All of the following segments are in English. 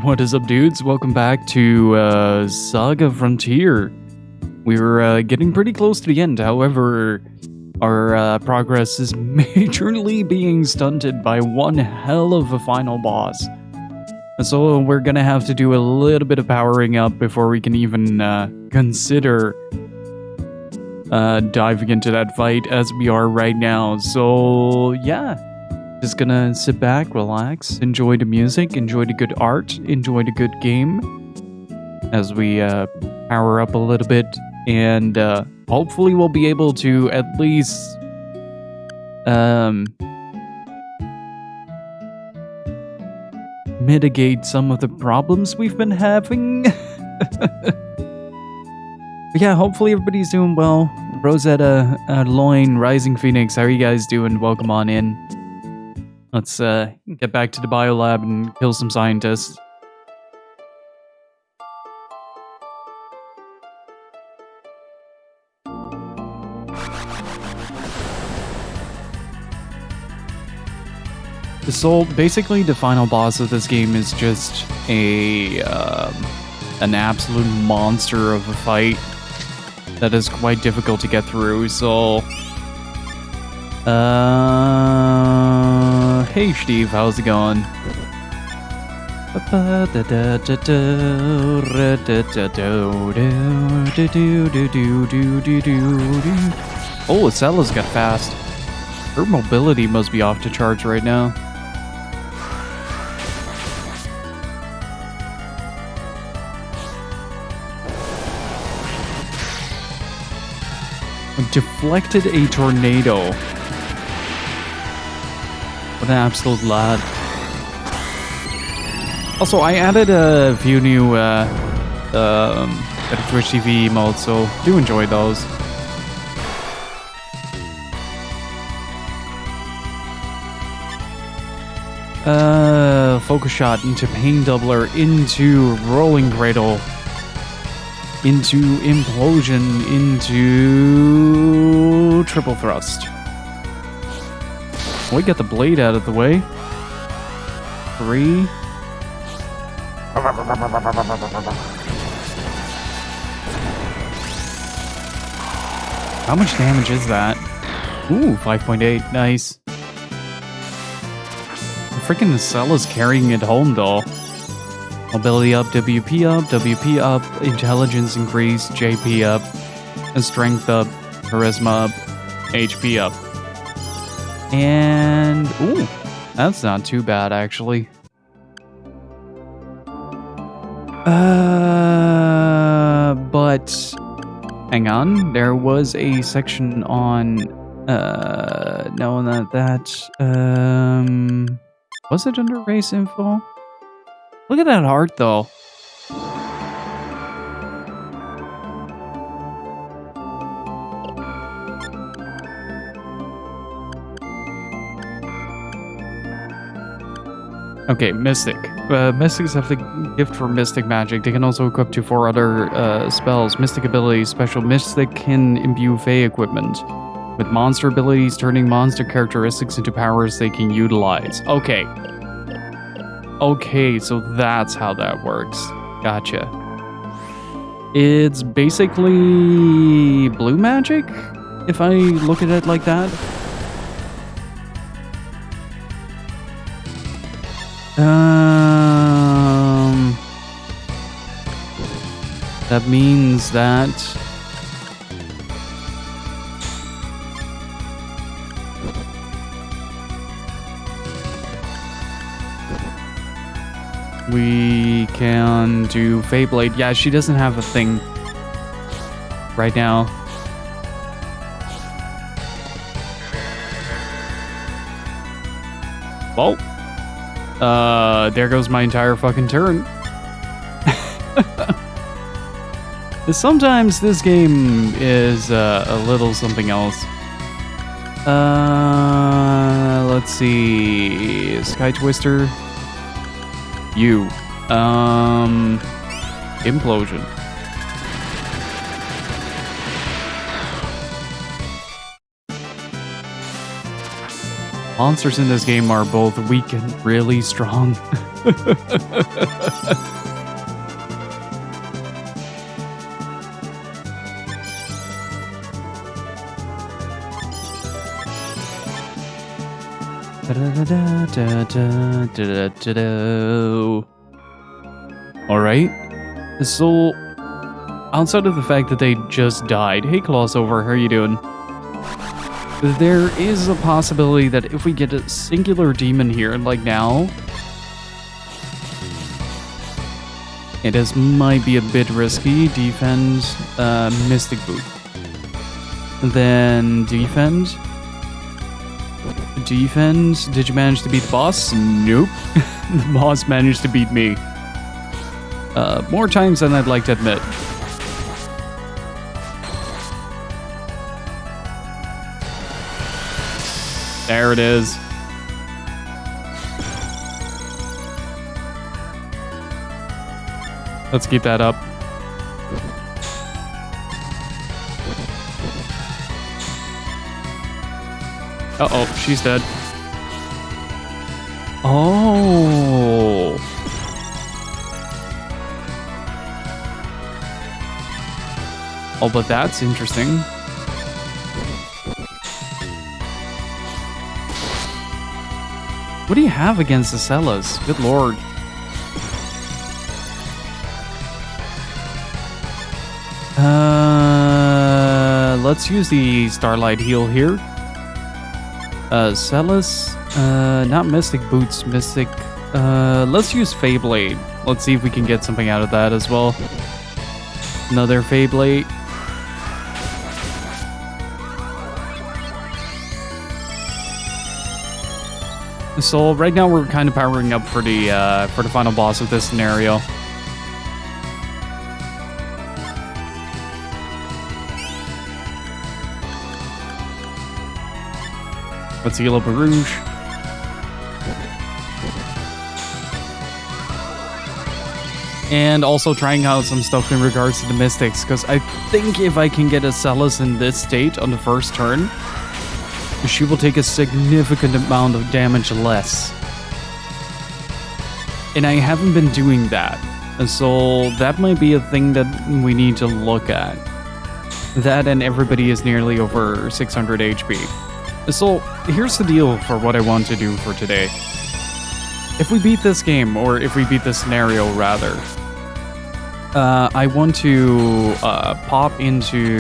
What is up, dudes? Welcome back to SaGa Frontier. We're getting pretty close to the end. However, our progress is majorly being stunted by one hell of a final boss. And so we're gonna have to do a little bit of powering up before we can even consider diving into that fight as we are right now. So yeah. Just gonna sit back, relax, enjoy the music, enjoy the good art, enjoy the good game as we power up a little bit, and hopefully we'll be able to at least mitigate some of the problems we've been having. Yeah, hopefully everybody's doing well. Rosetta, Loin, Rising Phoenix, how are you guys doing? Welcome on in. Let's get back to the biolab and kill some scientists. So basically the final boss of this game is just an absolute monster of a fight that is quite difficult to get through, so hey Steve, how's it going? Oh, Cella's got fast. Her mobility must be off the charts right now. Deflected a tornado. What an absolute lad. Also, I added a few new Twitch TV emotes, so do enjoy those. Focus shot into pain doubler, into rolling cradle, into implosion, into triple thrust. We get the blade out of the way. 3. How much damage is that? Ooh, 5.8. Nice. Freaking Cella's carrying it home, though. Mobility up, WP up, intelligence increase, JP up, and strength up, charisma up, HP up. And, ooh, that's not too bad, actually. But, hang on, there was a section on, no, not that, was it under race info? Look at that art, though. Okay, Mystic. Mystics have the gift for Mystic magic. They can also equip to 4 other spells. Mystic abilities. Special Mystic can imbue Fey equipment. With monster abilities, turning monster characteristics into powers they can utilize. Okay. Okay, so that's how that works. Gotcha. It's basically blue magic, if I look at it like that. That means that we can do Feyblade. Yeah, she doesn't have a thing right now. Well, there goes my entire fucking turn. Sometimes this game is a little something else. Let's see. Sky Twister. You. Implosion. Monsters in this game are both weak and really strong. Alright, so outside of the fact that they just died, hey Crossover, how are you doing? There is a possibility that if we get a singular demon here, like now, it might be a bit risky. Defend, Mystic Boot. Then defend. Defend. Did you manage to beat the boss? Nope. The boss managed to beat me. More times than I'd like to admit. There it is. Let's keep that up. Uh-oh, she's dead. Oh. Oh, but that's interesting. What do you have against the Cellas? Good lord. Let's use the Starlight Heal here. Cellas, not Mystic Boots, Mystic, let's use Feyblade. Let's see if we can get something out of that as well. Another Feyblade. So right now we're kind of powering up for the final boss of this scenario. Let's heal up Barouche. And also trying out some stuff in regards to the Mystics, because I think if I can get a Celis in this state on the first turn, she will take a significant amount of damage less. And I haven't been doing that. And so that might be a thing that we need to look at. That and everybody is nearly over 600 HP. So here's the deal for what I want to do for today. If we beat this game, or if we beat this scenario rather, I want to pop into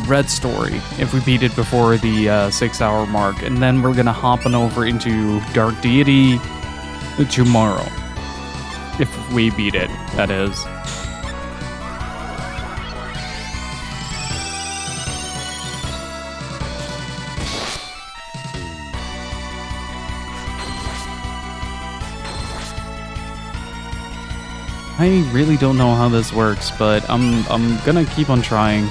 Red Story if we beat it before the 6-hour mark, and then we're gonna hop on over into Dark Deity tomorrow. If we beat it, that is. I really don't know how this works, but I'm gonna keep on trying.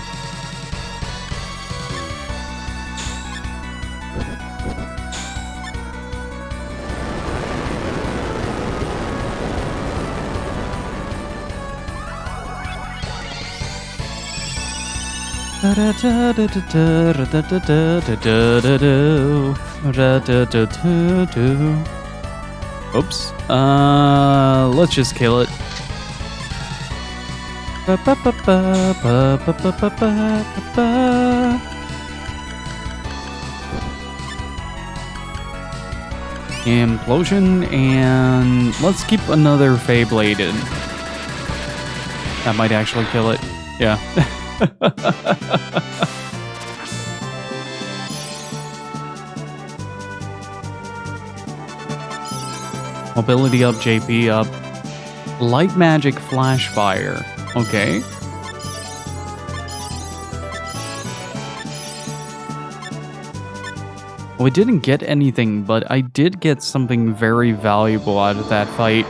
Oops. Let's just kill it. Implosion, and let's keep another Feyblade in. That might actually kill it. Yeah. Mobility up, JP up. Light magic flash fire. Okay. We didn't get anything, but I did get something very valuable out of that fight.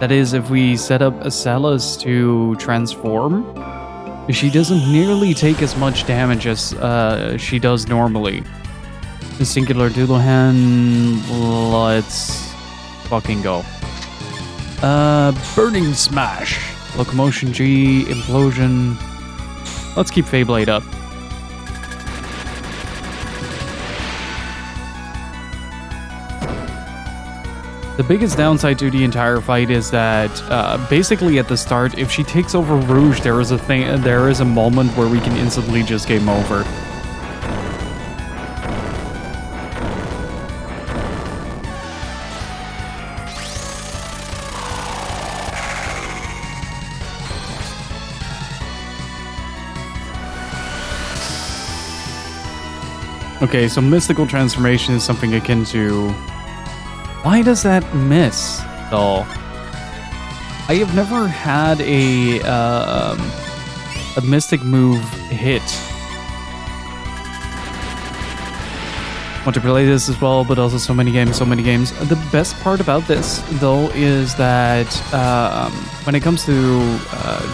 That is, if we set up a Celis to transform, she doesn't nearly take as much damage as she does normally. The Singular Doodlehan, let's fucking go. Burning Smash. Locomotion G, Implosion. Let's keep Feyblade up. The biggest downside to the entire fight is that basically at the start, if she takes over Rouge, there is a moment where we can instantly just game over. Okay, so mystical transformation is something akin to... Why does that miss, though? I have never had a mystic move hit. Want to play this as well, but also so many games. The best part about this, though, is that when it comes to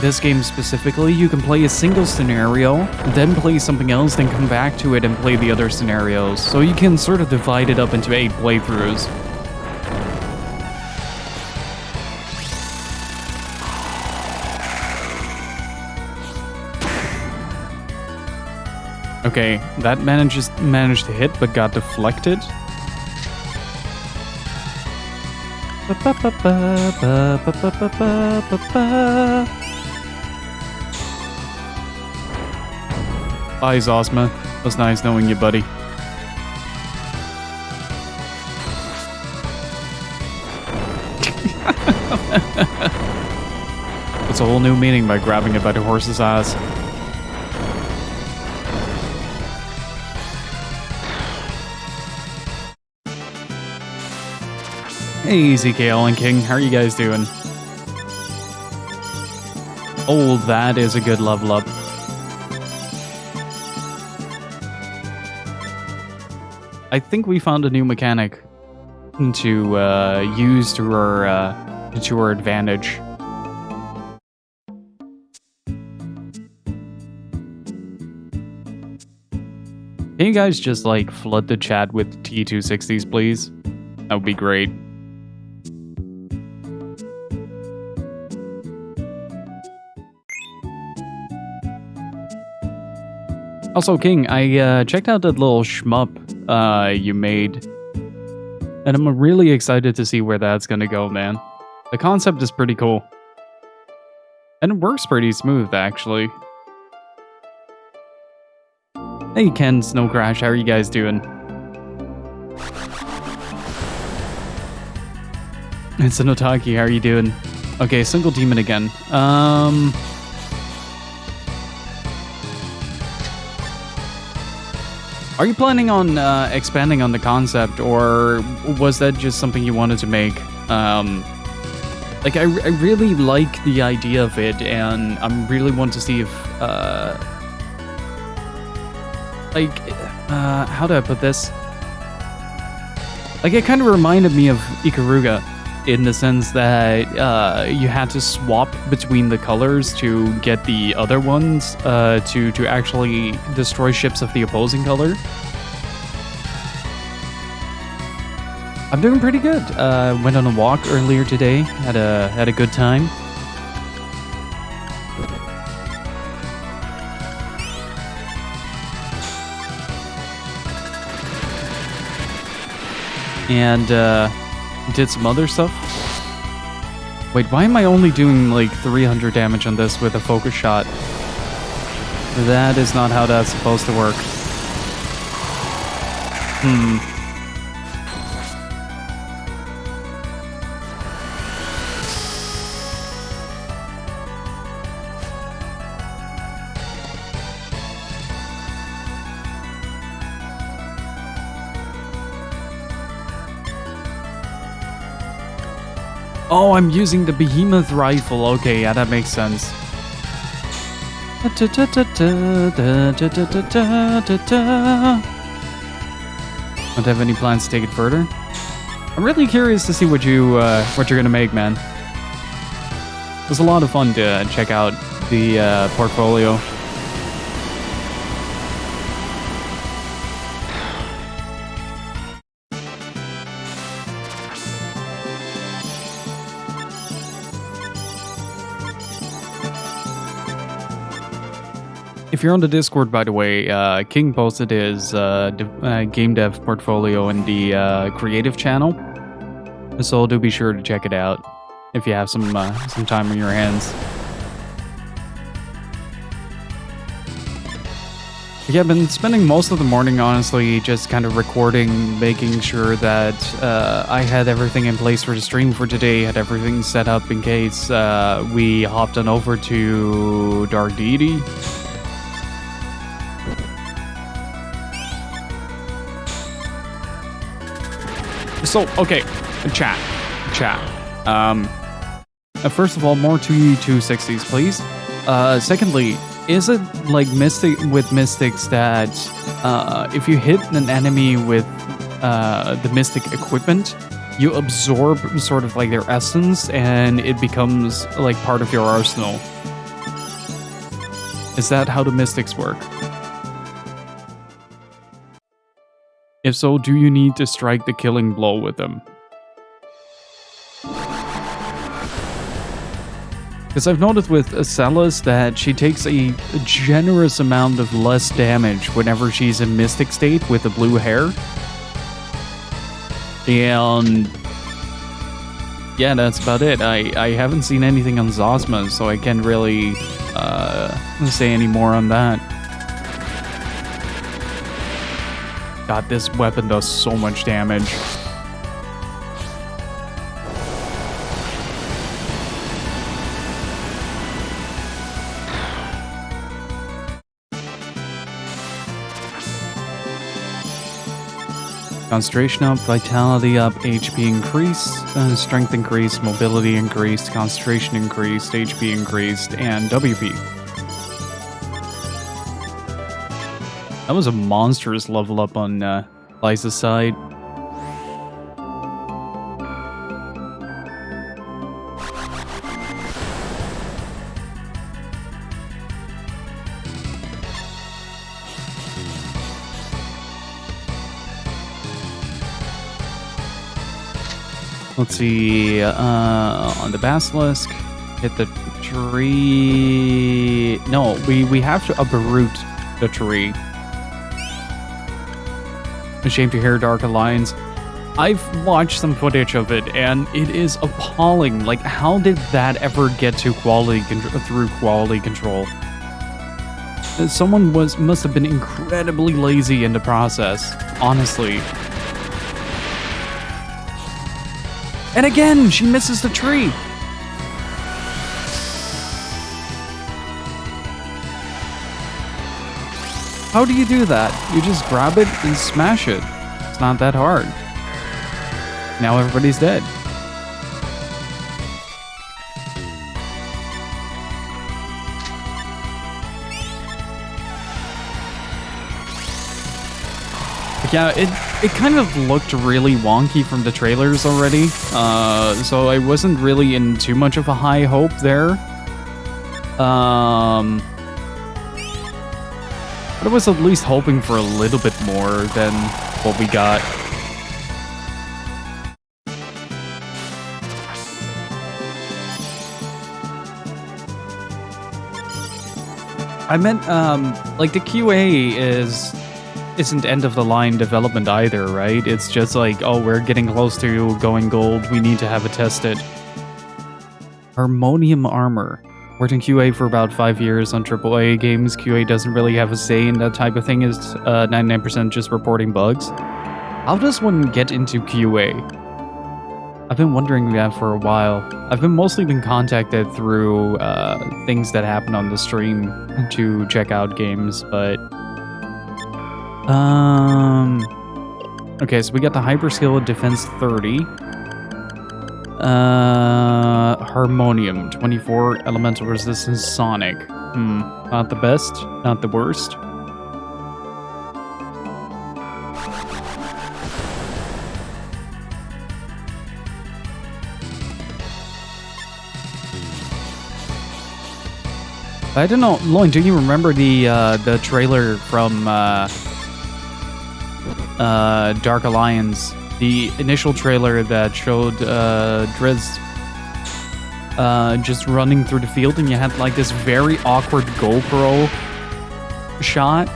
this game specifically, you can play a single scenario, then play something else, then come back to it and play the other scenarios. So you can sort of divide it up into 8 playthroughs. Okay, that managed to hit, but got deflected. Bye, Zosma. It was nice knowing you, buddy. It's a whole new meaning by grabbing it by the horse's ass. Hey, ZKL and King, how are you guys doing? Oh, that is a good level up. I think we found a new mechanic to use to our advantage. Can you guys just like flood the chat with T260s, please? That would be great. Also, King, I checked out that little shmup you made, and I'm really excited to see where that's gonna go, man. The concept is pretty cool. And it works pretty smooth, actually. Hey, Ken, Snow Crash, how are you guys doing? It's an Otaki, how are you doing? Okay, single demon again. Are you planning on expanding on the concept, or was that just something you wanted to make? Like, I really like the idea of it, and I really want to see if, how do I put this? Like, it kind of reminded me of Ikaruga, in the sense that you had to swap between the colors to get the other ones to actually destroy ships of the opposing color. I'm doing pretty good. Went on a walk earlier today. Had a good time. And did some other stuff. Wait, why am I only doing like 300 damage on this with a focus shot? That is not how that's supposed to work. Oh, I'm using the behemoth rifle. Okay, yeah, that makes sense. Don't have any plans to take it further. I'm really curious to see what you're gonna make, man. It was a lot of fun to check out the portfolio. If you're on the Discord, by the way, King posted his game dev portfolio in the creative channel. So do be sure to check it out if you have some time on your hands. Yeah, I've been spending most of the morning, honestly, just kind of recording, making sure that I had everything in place for the stream for today, had everything set up in case we hopped on over to Dark Deity. So, okay, chat. First of all, more 260s, please. Secondly, is it like mystics that if you hit an enemy with the mystic equipment, you absorb sort of like their essence and it becomes like part of your arsenal? Is that how the mystics work? If so, do you need to strike the killing blow with them? Because I've noticed with Celis that she takes a generous amount of less damage whenever she's in mystic state with the blue hair. And yeah, that's about it. I haven't seen anything on Zosma, so I can't really say any more on that. God, this weapon does so much damage. Concentration up, vitality up, HP increased, strength increased, mobility increased, concentration increased, HP increased, and WP. That was a monstrous level up on Liza's side. Let's see, on the Basilisk, hit the tree. No, we have to uproot the tree. Ashamed to hear Dark Alliance. I've watched some footage of it, and it is appalling. Like, how did that ever get to through quality control? Someone must have been incredibly lazy in the process, honestly. And again, she misses the tree. How do you do that? You just grab it and smash it. It's not that hard. Now everybody's dead. Yeah, it kind of looked really wonky from the trailers already, so I wasn't really in too much of a high hope there. But I was at least hoping for a little bit more than what we got. I meant, like, the QA isn't end-of-the-line development either, right? It's just like, oh, we're getting close to going gold, we need to have it tested. Harmonium Armor. Worked in QA for about 5 years on AAA games. QA doesn't really have a say in that type of thing, is 99% just reporting bugs. How does one get into QA? I've been wondering that for a while. I've mostly been contacted through things that happen on the stream to check out games, but... Okay, so we got the Hyperskill Defense 30. Harmonium, 24, Elemental Resistance, Sonic. Not the best, not the worst. I don't know, Loin, do you remember the trailer from Dark Alliance? The initial trailer that showed Drizzt just running through the field, and you had like this very awkward GoPro shot.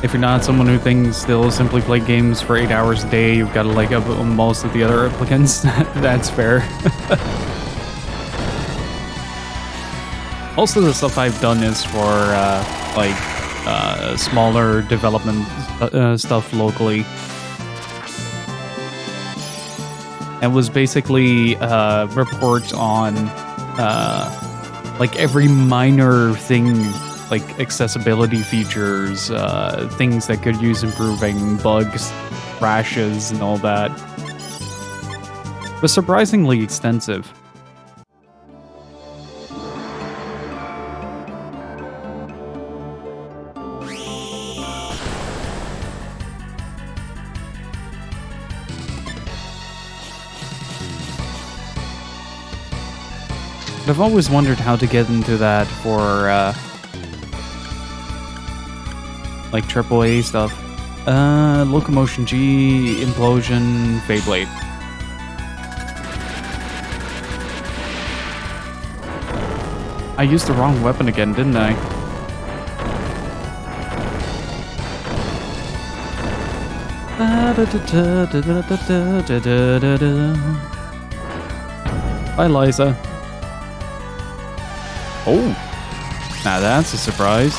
If you're not someone who thinks they'll simply play games for 8 hours a day, you've got to leg up on most of the other applicants. That's fair. Most of the stuff I've done is for smaller development stuff locally. And was basically report on like every minor thing, like accessibility features, things that could use improving, bugs, crashes, and all that. It was surprisingly extensive. I've always wondered how to get into that for like AAA stuff. Locomotion G, Implosion, Feyblade. I used the wrong weapon again, didn't I? Bye, Liza. Oh, now that's a surprise.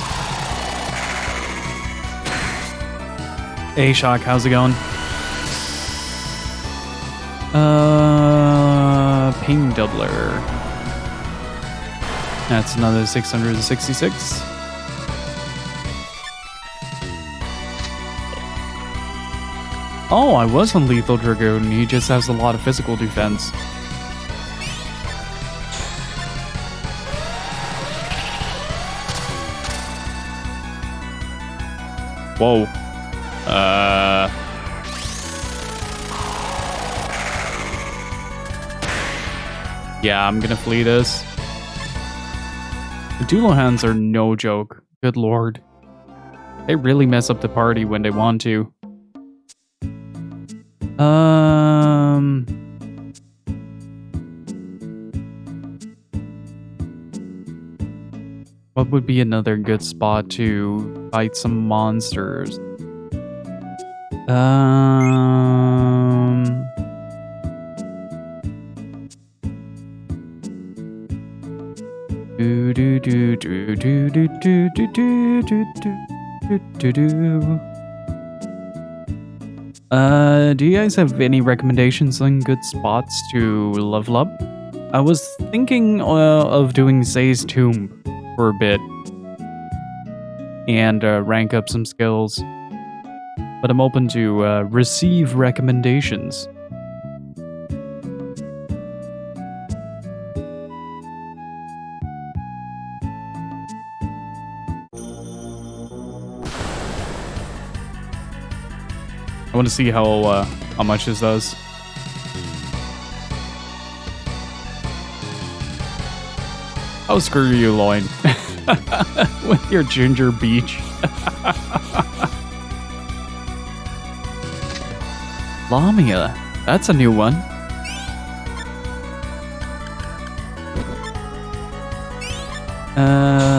Hey, Shock, how's it going? Ping doubler. That's another 666. Oh, I was on Lethal Dragoon. He just has a lot of physical defense. Whoa. Yeah, I'm gonna flee this. The Dulo hands are no joke. Good lord. They really mess up the party when they want to. What would be another good spot to fight some monsters? Do you guys have any recommendations on good spots to level up? I was thinking of doing Zay's Tomb for a bit and rank up some skills, but I'm open to receive recommendations. I want to see how much this does. Oh, screw you, Loin. With your ginger beach. Lamia. That's a new one.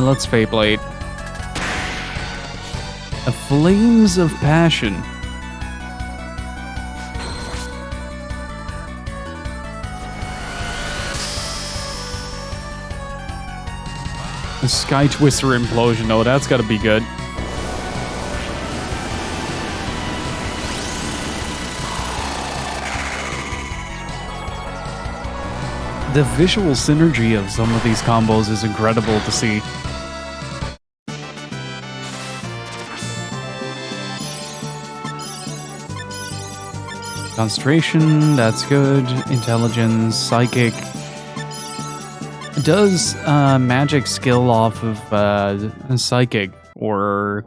Let's Feyblade. A Flames of Passion. The Sky Twister Implosion. Oh, that's gotta be good. The visual synergy of some of these combos is incredible to see. Concentration, that's good. Intelligence, Psychic. Does magic skill off of Psychic or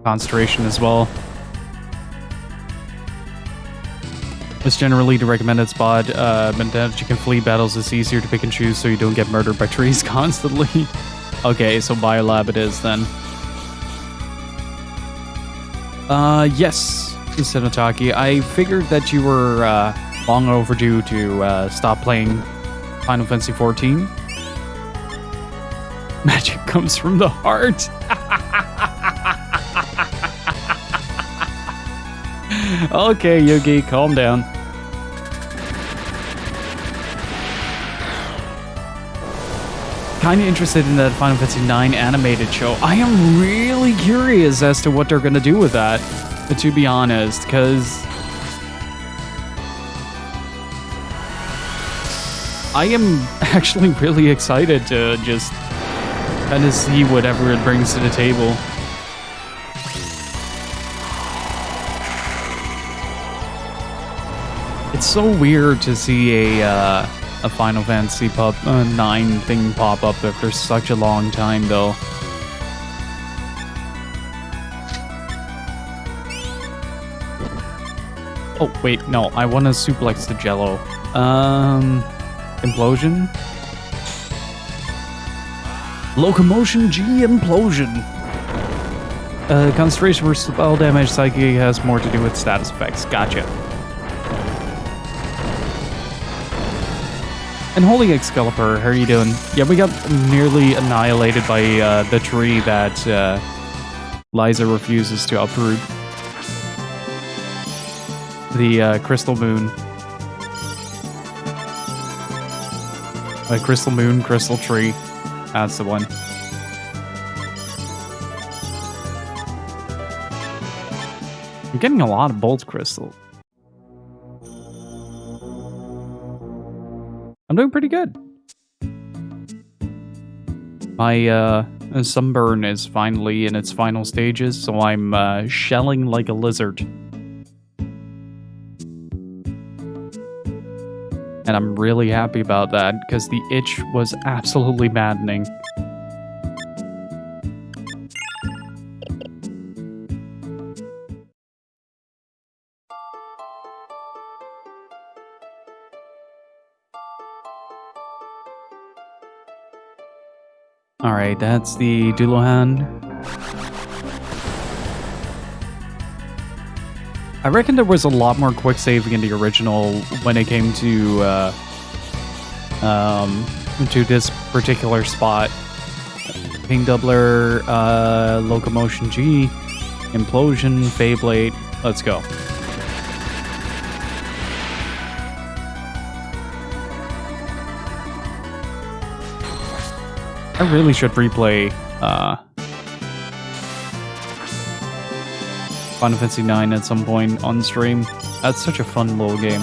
Concentration as well? It's generally the recommended spot, but that you can flee battles, it's easier to pick and choose so you don't get murdered by trees constantly. Okay, so Biolab it is then. Yes, Senotaki. I figured that you were long overdue to stop playing Final Fantasy XIV. Magic comes from the heart. Okay, Yugi, calm down. Kind of interested in that Final Fantasy IX animated show. I am really curious as to what they're going to do with that, to be honest, because I am actually really excited to just kind of see whatever it brings to the table. It's so weird to see a Final Fantasy 9 thing pop up after such a long time, though. Oh, wait, no, I want to suplex the Jello. Implosion? Locomotion G Implosion. Concentration versus spell damage, Psyche has more to do with status effects. Gotcha. And Holy Excalibur, how are you doing? Yeah, we got nearly annihilated by the tree that Liza refuses to uproot. The Crystal Moon. Crystal Moon, Crystal Tree. That's the one. I'm getting a lot of Bolt Crystal. I'm doing pretty good. My sunburn is finally in its final stages, so I'm shelling like a lizard. And I'm really happy about that, because the itch was absolutely maddening. Alright, that's the Dulohan. I reckon there was a lot more quick saving in the original when it came to this particular spot. Ping Doubler, Locomotion G, Implosion, Feyblade. Let's go. I really should replay Final Fantasy IX at some point on stream. That's such a fun little game.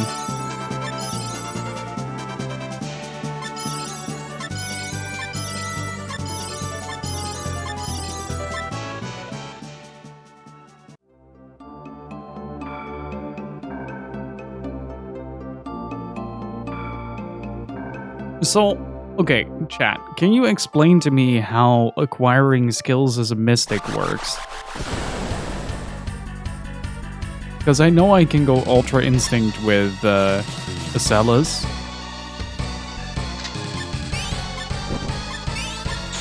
So, okay, chat, can you explain to me how acquiring skills as a mystic works? Because I know I can go Ultra Instinct with Acellas.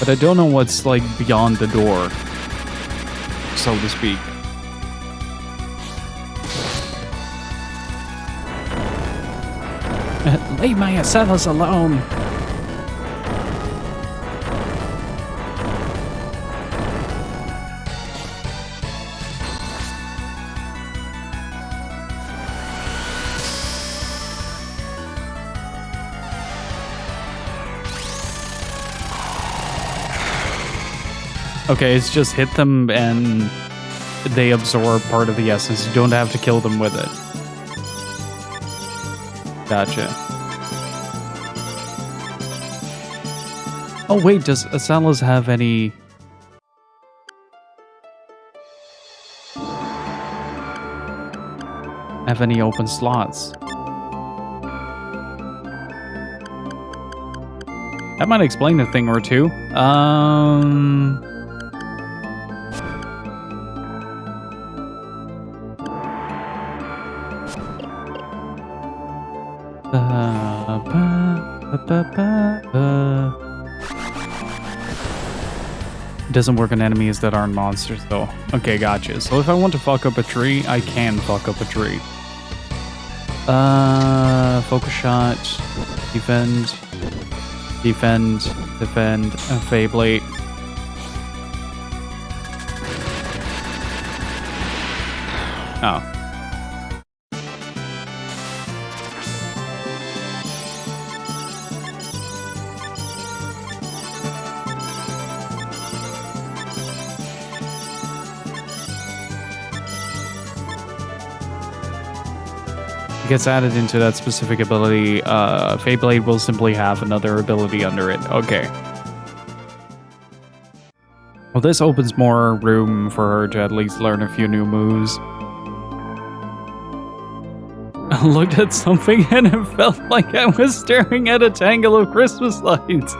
But I don't know what's, like, beyond the door, so to speak. Leave my Acellas alone! Okay, it's just hit them and they absorb part of the essence. You don't have to kill them with it. Gotcha. Oh wait, does Acellas have any... open slots? That might explain a thing or two. It doesn't work on enemies that aren't monsters, though. Okay, gotcha. So if I want to fuck up a tree, I can fuck up a tree. Focus shot, defend, Feyblade. Oh. gets added into that specific ability, Feyblade will simply have another ability under it. Okay. Well, this opens more room for her to at least learn a few new moves. I looked at something and it felt like I was staring at a tangle of Christmas lights.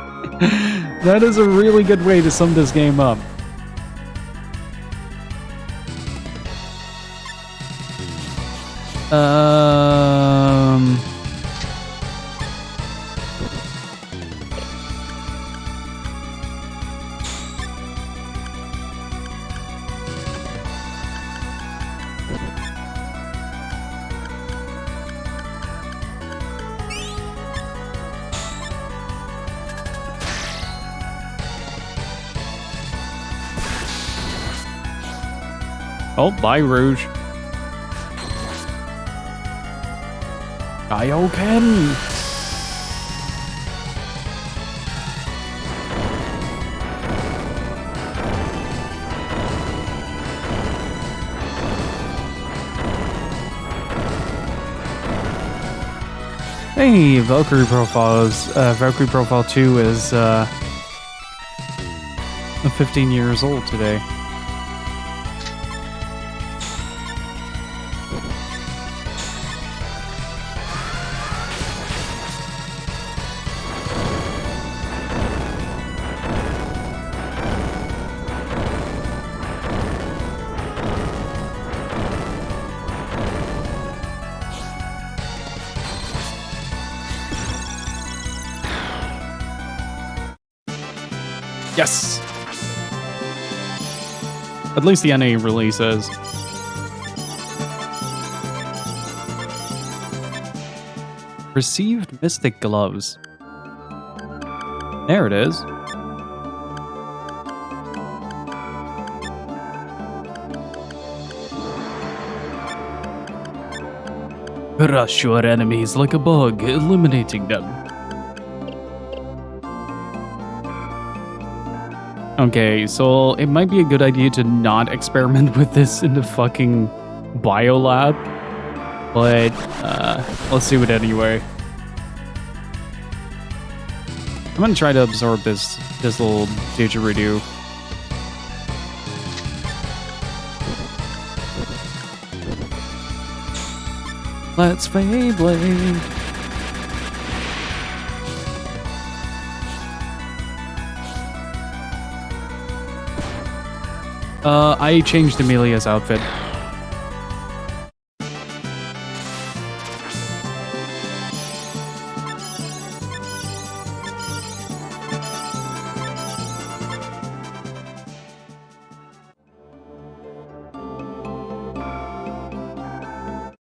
That is a really good way to sum this game up. Oh, bye, Rouge. Kaioken! Hey, Valkyrie Profiles. Valkyrie Profile 2 is 15 years old today. Yes! At least the NA releases. Received Mystic Gloves. There it is. Crush your enemies like a bug, eliminating them. Okay, so it might be a good idea to not experiment with this in the fucking biolab, but let's do it anyway. I'm gonna try to absorb this little didgeridoo. Let's Feyblade. I changed Amelia's outfit.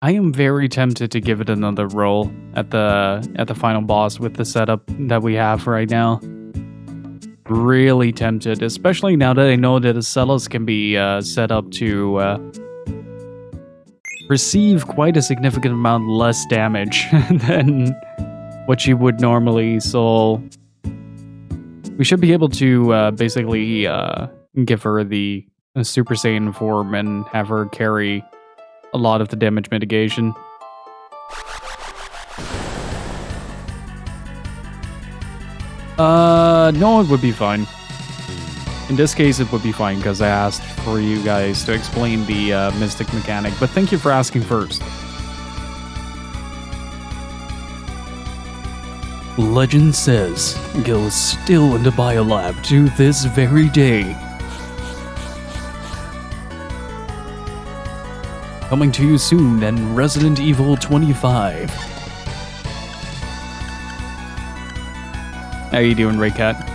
I am very tempted to give it another roll at the final boss with the setup that we have right now. Really tempted, especially now that I know that Acelas can be set up to receive quite a significant amount less damage than what she would normally, so we should be able to basically give her the Super Saiyan form and have her carry a lot of the damage mitigation. No, it would be fine. In this case, it would be fine because I asked for you guys to explain the Mystic mechanic, but thank you for asking first. Legend says, Gil is still in the biolab to this very day. Coming to you soon in Resident Evil 25. How you doing, Raycat?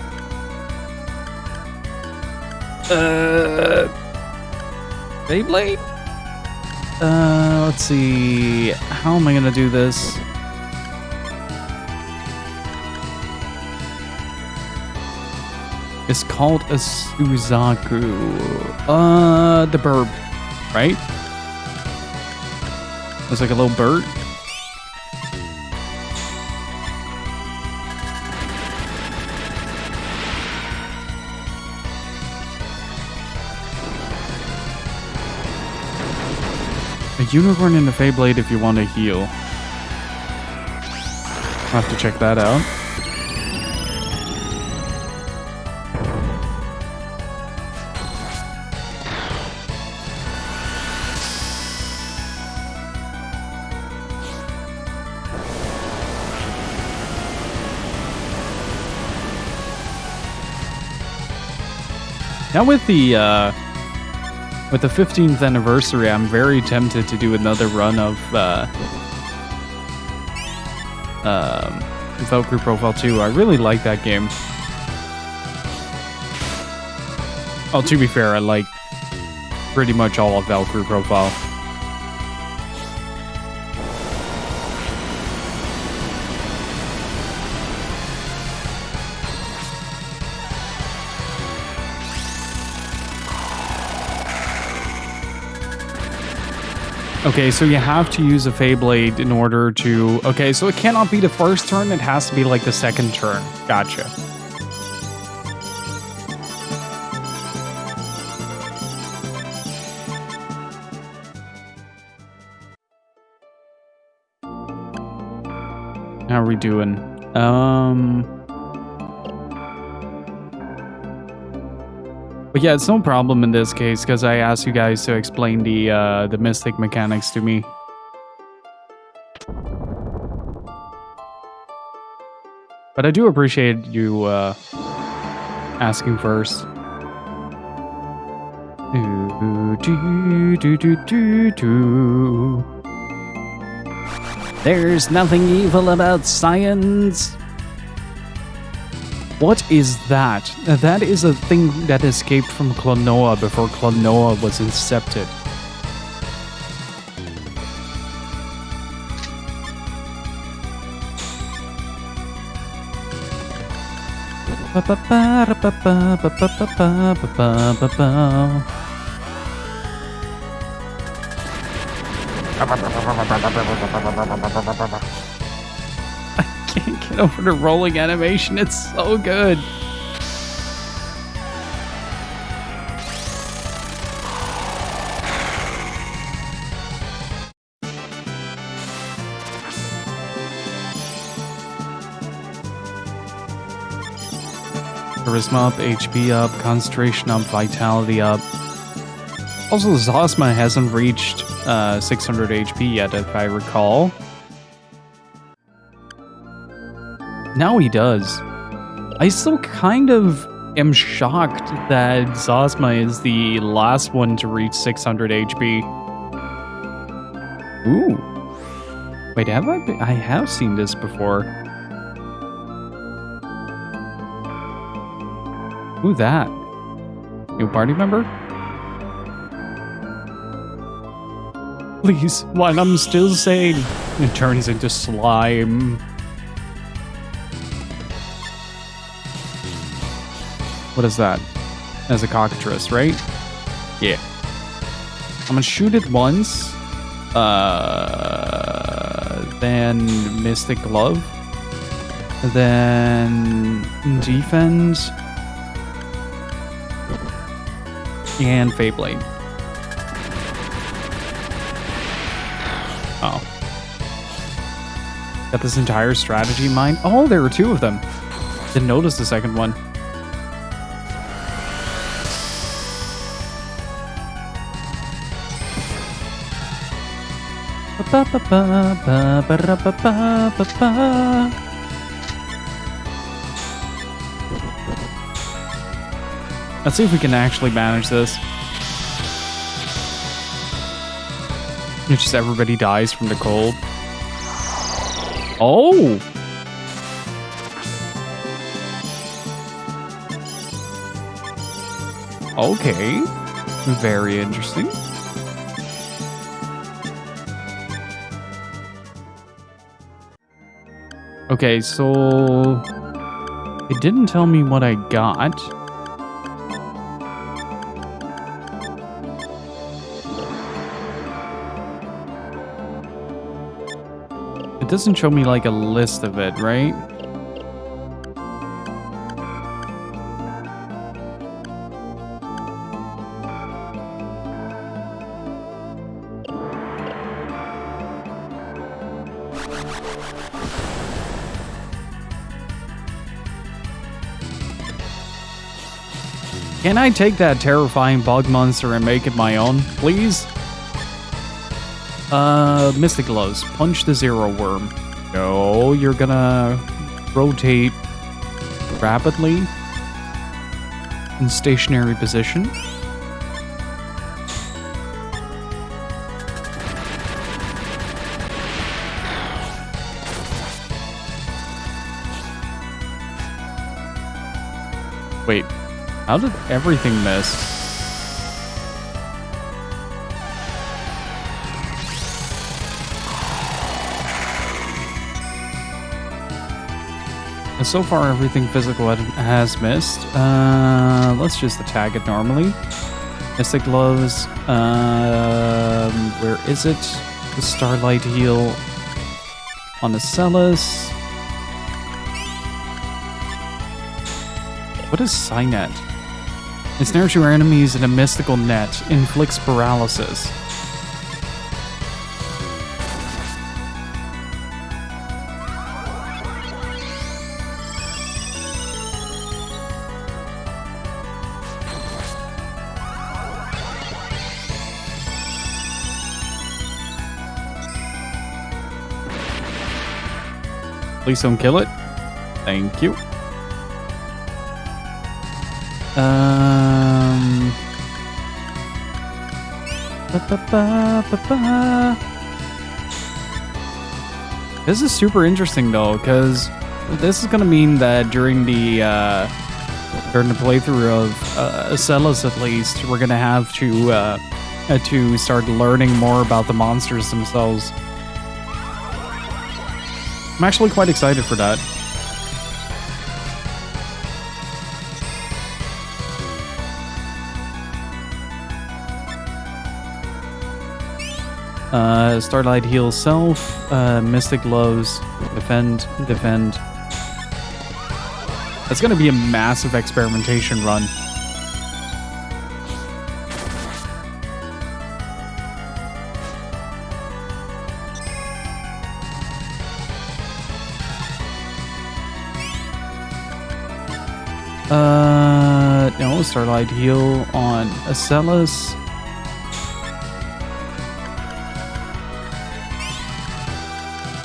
Beyblade? Let's see. How am I gonna do this? It's called a Suzaku. The bird, right? It's like a little bird. A unicorn and a Feyblade if you want to heal. I'll have to check that out. Now with the 15th anniversary, I'm very tempted to do another run of Valkyrie Profile 2. I really like that game. Oh, to be fair, I like pretty much all of Valkyrie Profile. Okay, so you have to use a Feyblade in order to... Okay, so it cannot be the first turn, it has to be like the second turn. Gotcha. How are we doing? But yeah, it's no problem in this case because I asked you guys to explain the mystic mechanics to me. But I do appreciate you asking first. There's nothing evil about science. What is that? That is a thing that escaped from Klonoa before Klonoa was incepted. I can't get over the rolling animation, it's so good. Charisma up, HP up, concentration up, vitality up. Also, Zosma hasn't reached 600 HP yet, if I recall. Now he does. I still kind of am shocked that Zosma is the last one to reach 600 HP. Ooh. Wait, have I have seen this before. Who that? New party member? Please, while I'm still sane, it turns into slime. What is that? As a cockatrice, right? Yeah. I'm gonna shoot it once. Then Mystic Glove. Then Defend. And Feyblade. Oh. Got this entire strategy in mind? Oh, there were two of them. Didn't notice the second one. Let's see if we can actually manage this. It's just everybody dies from the cold. Oh! Okay. Very interesting. Okay, so... It didn't tell me what I got. It doesn't show me like a list of it, right? Can I take that terrifying bug monster and make it my own, please? Mystic Gloves. Punch the Zero Worm. No, you're gonna rotate rapidly in stationary position. Wait, how did everything miss? So far, everything physical has missed. Let's just attack it normally. Mystic Gloves. Where is it? The Starlight Heal on the Celis. What is Psynet? Ensnares your enemies in a mystical net. Inflicts paralysis. Please don't kill it. Thank you. This is super interesting though, because this is gonna mean that during the playthrough of Celis at least, we're gonna have to start learning more about the monsters themselves. I'm actually quite excited for that. Starlight Heal Self, Mystic Gloves, Defend. That's gonna be a massive experimentation run. No, Starlight Heal on Acelis.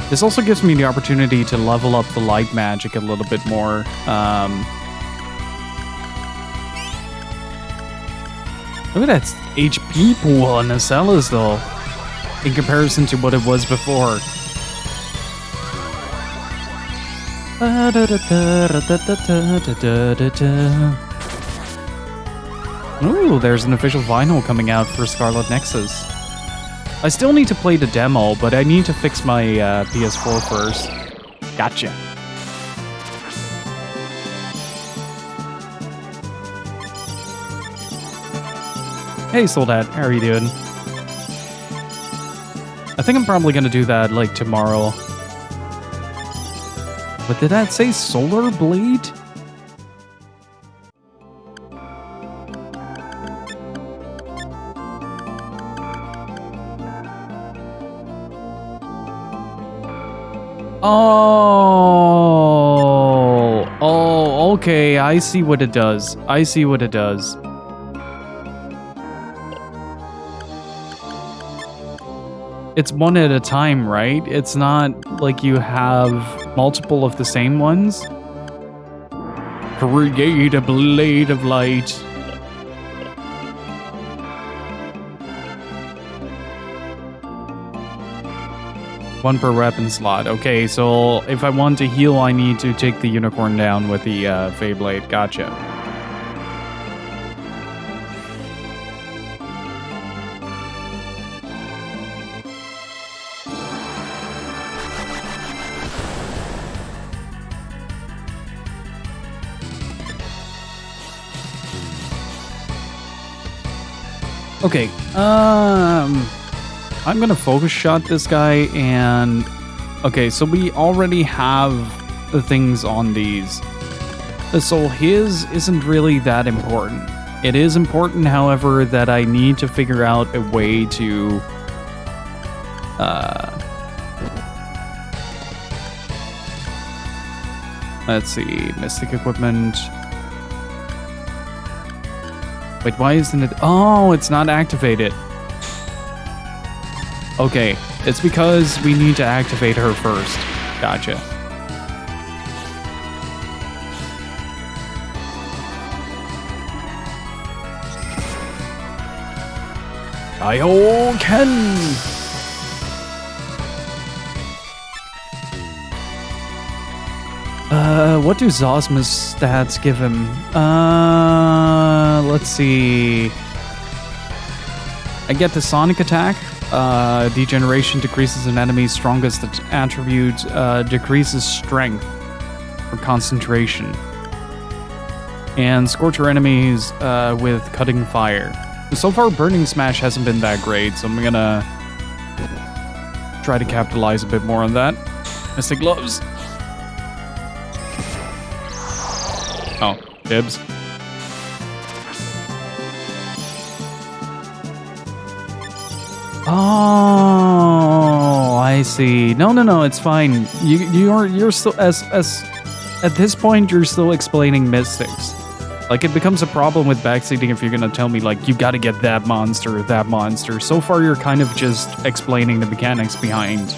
This also gives me the opportunity to level up the light magic a little bit more. Look at that HP pool on Acelis though, in comparison to what it was before. Ooh, there's an official vinyl coming out for Scarlet Nexus. I still need to play the demo, but I need to fix my PS4 first. Gotcha. Hey Soldat, how are you doing? I think I'm probably gonna do that like tomorrow. But did that say Solar Blade? Oh, okay, I see what it does. I see what it does. It's one at a time, right? It's not like you have multiple of the same ones. Create a blade of light. One per weapon slot. Okay, so if I want to heal, I need to take the unicorn down with the Fey Blade. Gotcha. Okay, I'm gonna focus shot this guy and... Okay, so we already have the things on these. So his isn't really that important. It is important, however, that I need to figure out a way to... Let's see, Mystic Equipment. Wait, why isn't it? Oh, it's not activated. Okay, it's because we need to activate her first. Gotcha. Ken. What do Zosma's stats give him? Let's see. I get the Sonic Attack. Degeneration decreases an enemy's strongest attribute, decreases strength or concentration. And Scorcher enemies with Cutting Fire. So far, Burning Smash hasn't been that great, so I'm gonna try to capitalize a bit more on that. Mystic Gloves. Oh, dibs. Oh, I see. No, it's fine. You're still as at this point you're still explaining mystics. Like, it becomes a problem with backseating if you're gonna tell me, like, you gotta get that monster, that monster. So far, you're kind of just explaining the mechanics behind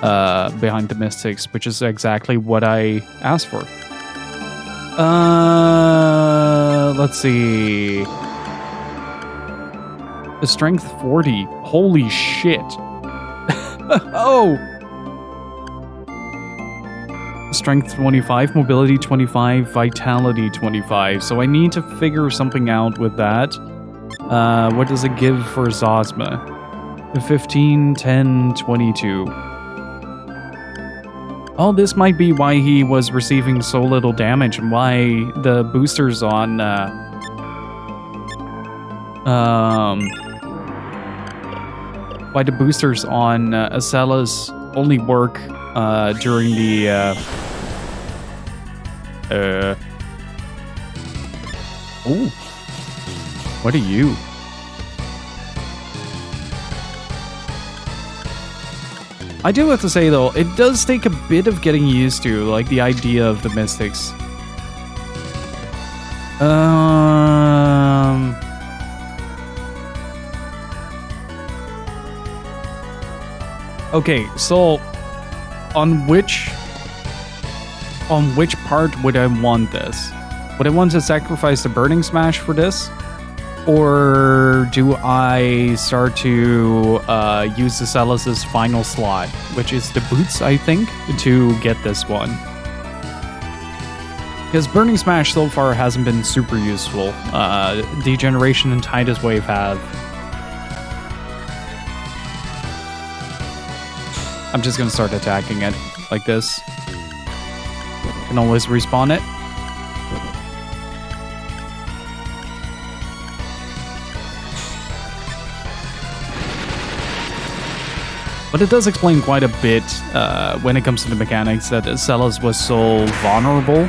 the mystics, which is exactly what I asked for. Let's see. The strength 40. Holy shit. Oh! Strength 25, mobility 25, vitality 25. So I need to figure something out with that. What does it give for Zosma? 15, 10, 22. Oh, this might be why he was receiving so little damage and why the boosters on Acelas only work during the oh, what are you? I do have to say though, it does take a bit of getting used to, like, the idea of the mystics. Okay, so on which part would I want this? Would I want to sacrifice the Burning Smash for this? Or do I start to use the Celis' final slot, which is the boots, I think, to get this one? Because Burning Smash so far hasn't been super useful. Degeneration and Tidus Wave have. I'm just gonna start attacking it like this. Can always respawn it. But it does explain quite a bit when it comes to the mechanics that Celis was so vulnerable.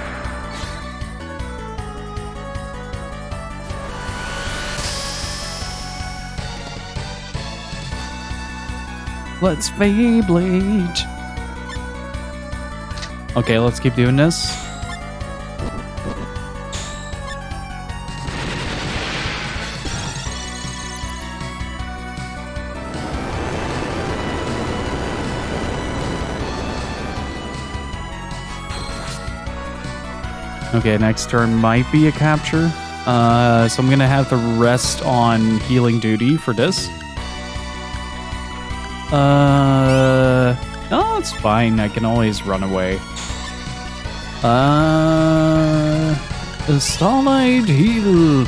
Let's Feyblade. Okay, let's keep doing this. Okay, next turn might be a capture. So I'm gonna have to rest on healing duty for this. No, it's fine. I can always run away. The Starlight Heal.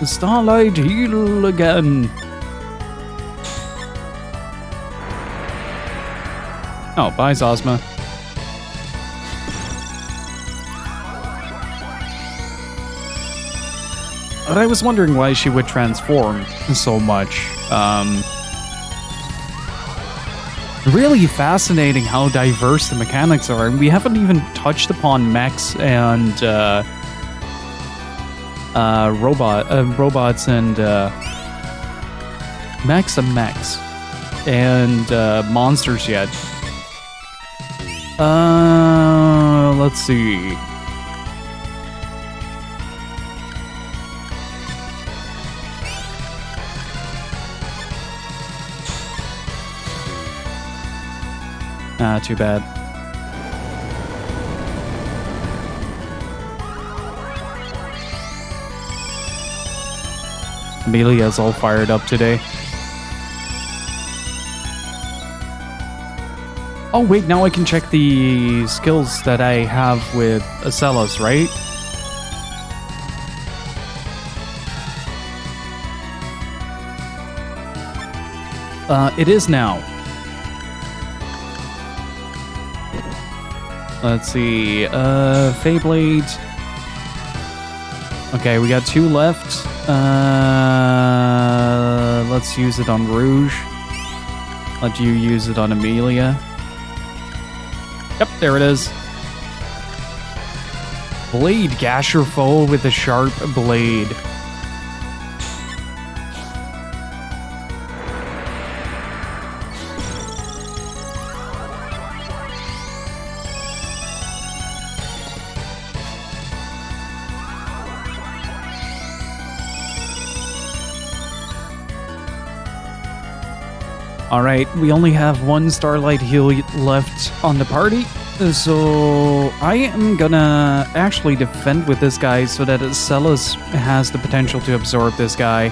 The Starlight Heal again. Oh, bye, Zosma. But I was wondering why she would transform so much. Really fascinating how diverse the mechanics are, and we haven't even touched upon mechs and robots and mechs and monsters yet. Let's see. Too bad. Amelia's all fired up today. Oh wait, now I can check the skills that I have with Acelas, right? It is now. Let's see, Feyblade. Okay, we got 2 left. Let's use it on Rouge. Let you use it on Amelia. Yep, there it is. Blade, gash your foe with a sharp blade. Alright, we only have 1 Starlight heal left on the party, so I am gonna actually defend with this guy so that Celis has the potential to absorb this guy.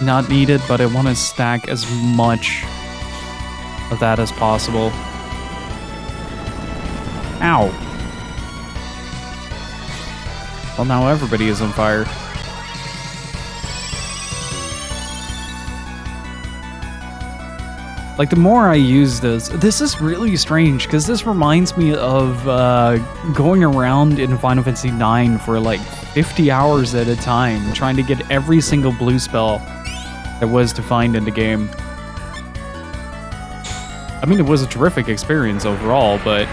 Not needed, but I want to stack as much of that as possible. Ow. Well, now everybody is on fire. Like, the more I use this is really strange, because this reminds me of going around in Final Fantasy IX for like 50 hours at a time, trying to get every single blue spell there was to find in the game. I mean, it was a terrific experience overall, but...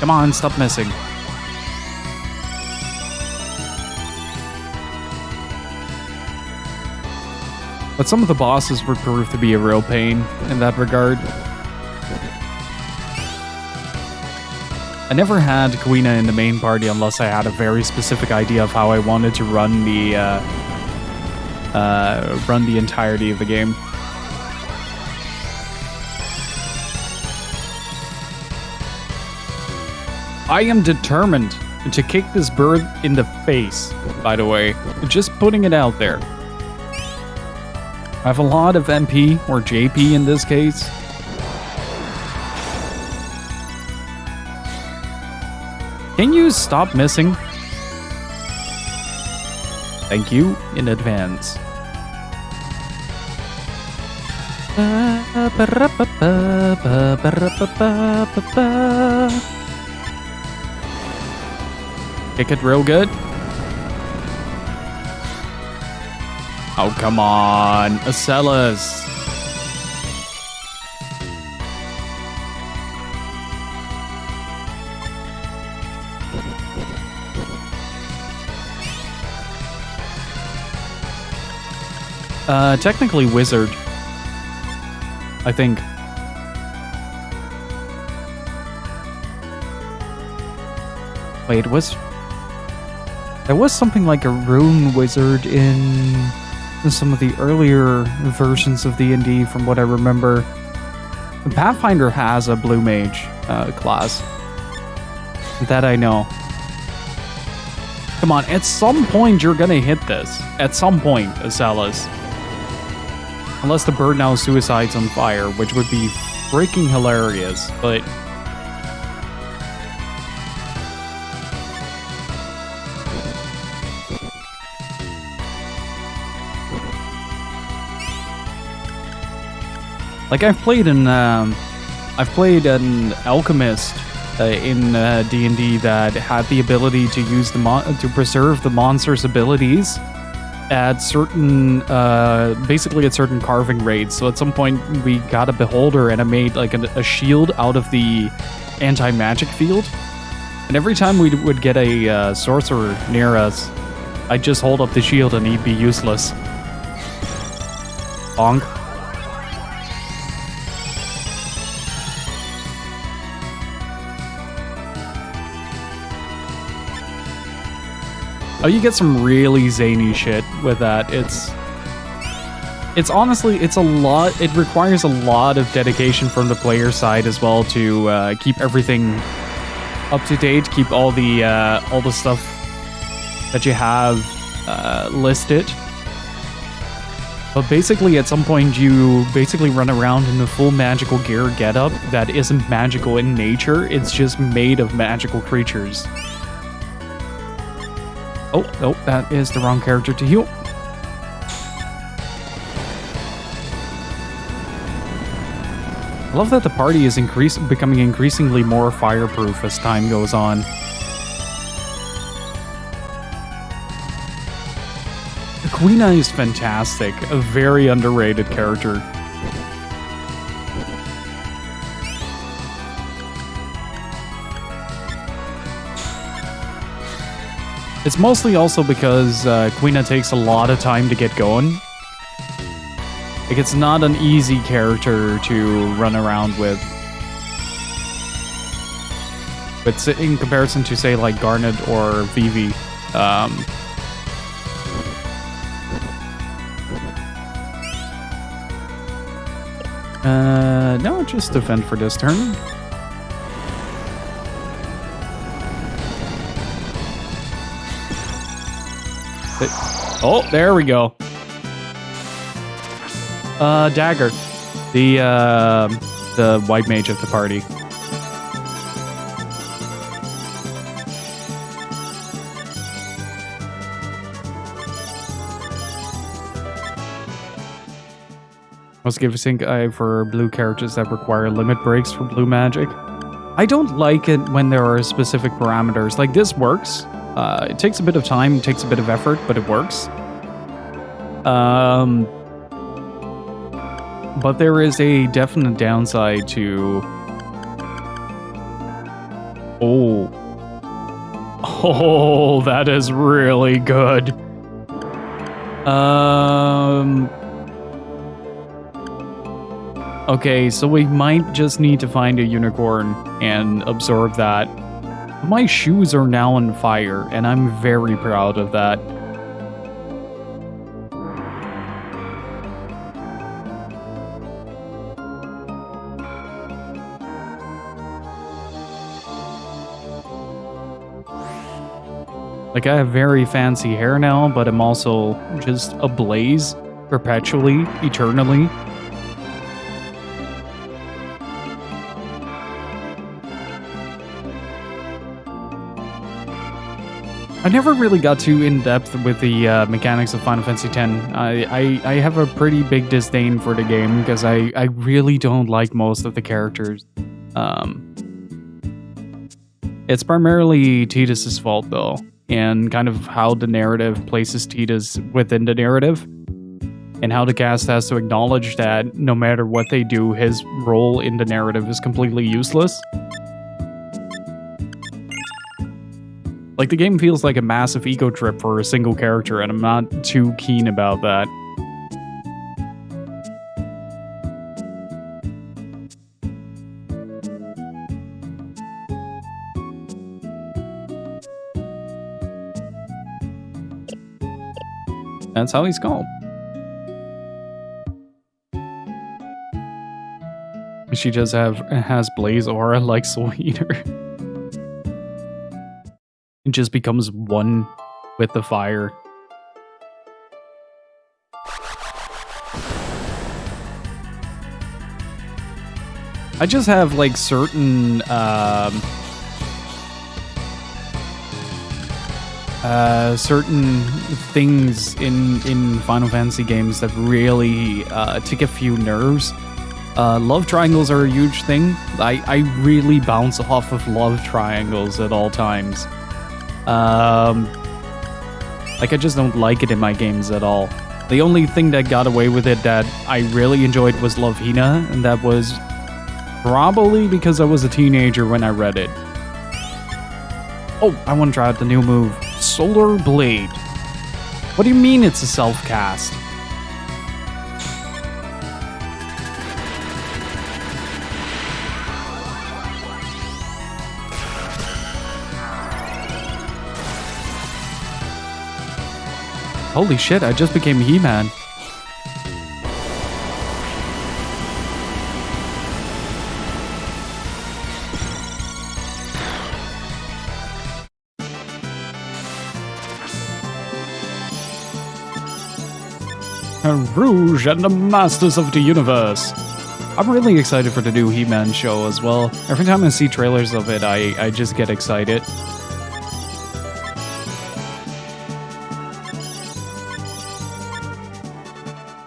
Come on, stop missing. But some of the bosses would prove to be a real pain in that regard. I never had Quina in the main party unless I had a very specific idea of how I wanted to run the entirety of the game. I am determined to kick this bird in the face, by the way. Just putting it out there. I have a lot of MP, or JP in this case. Can you stop missing? Thank you in advance. Kick it real good. Oh, come on, Acelas. Technically Wizard, I think. Wait, there was something like a rune wizard in some of the earlier versions of D&D, from what I remember. Pathfinder has a blue mage class. That I know. Come on, at some point you're gonna hit this. At some point, Acelas. Unless the bird now suicides on fire, which would be freaking hilarious, but... Like, I've played an alchemist in D&D that had the ability to use to preserve the monster's abilities at certain, basically at certain carving rates. So at some point we got a beholder and I made like a shield out of the anti-magic field. And every time we would get a sorcerer near us, I'd just hold up the shield and he'd be useless. Bonk. Oh, you get some really zany shit with that. It's honestly, it's a lot. It requires a lot of dedication from the player side as well to keep everything up to date, keep all the stuff that you have listed. But basically, at some point, you basically run around in a full magical gear getup that isn't magical in nature. It's just made of magical creatures. Oh, no, that is the wrong character to heal. I love that the party is becoming increasingly more fireproof as time goes on. Quina is fantastic, a very underrated character. It's mostly also because Quina takes a lot of time to get going. Like, it's not an easy character to run around with. But in comparison to, say, like Garnet or Vivi, no, just defend for this turn. Oh, there we go. Dagger, the white mage of the party. Must give a sync eye for blue characters that require limit breaks for blue magic. I don't like it when there are specific parameters. Like, this works. It takes a bit of time, it takes a bit of effort, but it works. But there is a definite downside to... Oh, that is really good. Okay, so we might just need to find a unicorn and absorb that. My shoes are now on fire, and I'm very proud of that. Like, I have very fancy hair now, but I'm also just ablaze perpetually, eternally. I never really got too in-depth with the mechanics of Final Fantasy X. I have a pretty big disdain for the game because I really don't like most of the characters. It's primarily Tidus' fault, though, and kind of how the narrative places Tidus within the narrative, and how the cast has to acknowledge that no matter what they do, his role in the narrative is completely useless. Like, the game feels like a massive ego trip for a single character, and I'm not too keen about that. That's how he's called. She just has Blaze Aura like Soul Eater. It just becomes one with the fire. I just have like certain certain things in Final Fantasy games that really tick a few nerves. Love triangles are a huge thing. I really bounce off of love triangles at all times. Like, I just don't like it in my games at all. The only thing that got away with it that I really enjoyed was Love Hina, and that was probably because I was a teenager when I read it. Oh, I want to try out the new move, Solar Blade. What do you mean it's a self-cast? Holy shit, I just became He-Man. Rouge and the Masters of the Universe. I'm really excited for the new He-Man show as well. Every time I see trailers of it, I just get excited.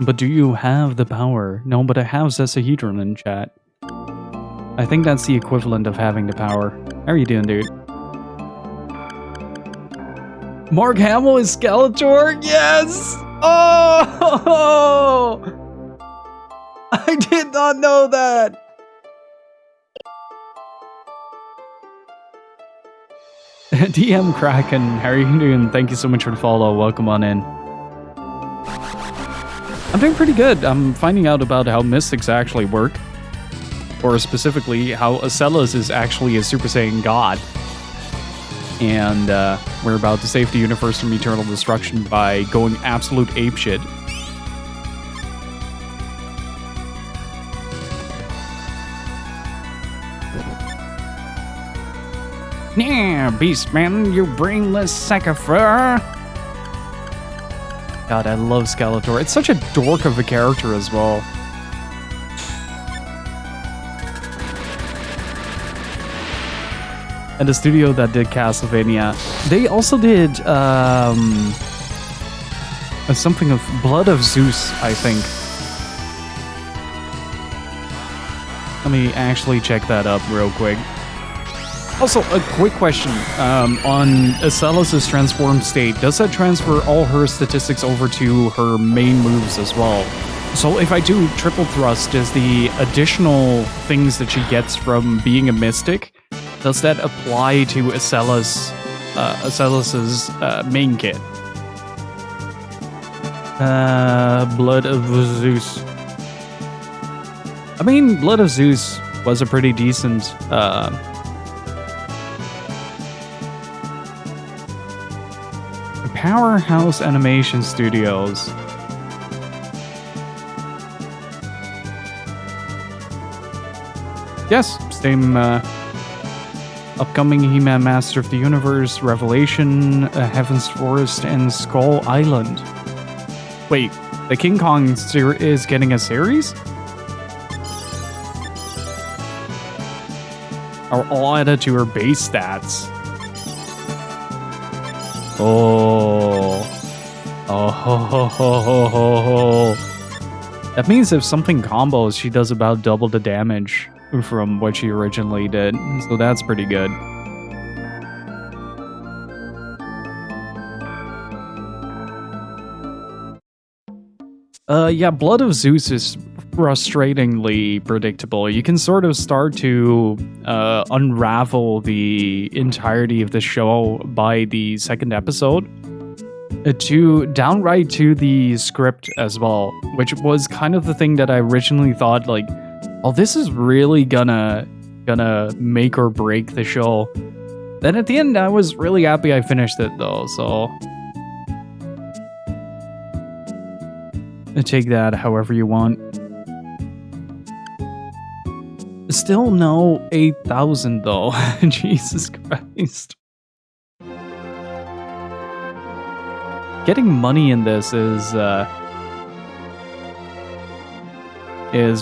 But do you have the power? No, but I have Sesahedron in chat. I think that's the equivalent of having the power. How are you doing, dude? Mark Hamill is Skeletor? Yes! Oh! I did not know that! DM Kraken, how are you doing? Thank you so much for the follow. Welcome on in. I'm doing pretty good. I'm finding out about how mystics actually work. Or specifically, how Acellus is actually a Super Saiyan god. And we're about to save the universe from eternal destruction by going absolute apeshit. Yeah, Beastman, you brainless sack of fur. God, I love Skeletor. It's such a dork of a character as well. And the studio that did Castlevania, they also did something of Blood of Zeus, I think. Let me actually check that up real quick. Also, a quick question. On Acellus' transformed state, does that transfer all her statistics over to her main moves as well? So if I do triple thrust, does the additional things that she gets from being a mystic, does that apply to Acellus' main kit? Blood of Zeus. I mean, Blood of Zeus was a pretty decent Powerhouse Animation Studios. Yes, same upcoming He-Man Master of the Universe, Revelation, Heaven's Forest, and Skull Island. Wait, the King Kong is getting a series? Or all added to her base stats? Oh. Oh, ho, ho, ho, ho, ho, ho. That means if something combos, she does about double the damage from what she originally did. So that's pretty good. Yeah, Blood of Zeus is frustratingly predictable. You can sort of start to unravel the entirety of the show by the second episode, downright to the script as well, which was kind of the thing that I originally thought, like, oh, this is really gonna make or break the show. Then at the end, I was really happy I finished it though, so take that however you want. Still no 8,000 though. Jesus Christ. Getting money in this is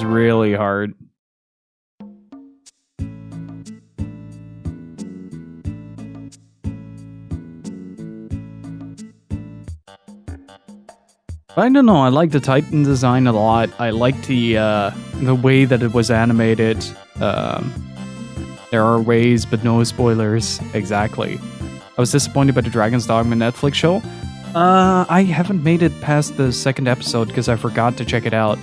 really hard. I don't know, I like the Titan design a lot. I like the way that it was animated. There are ways, but no spoilers. Exactly. I was disappointed by the Dragon's Dogma Netflix show. I haven't made it past the second episode because I forgot to check it out.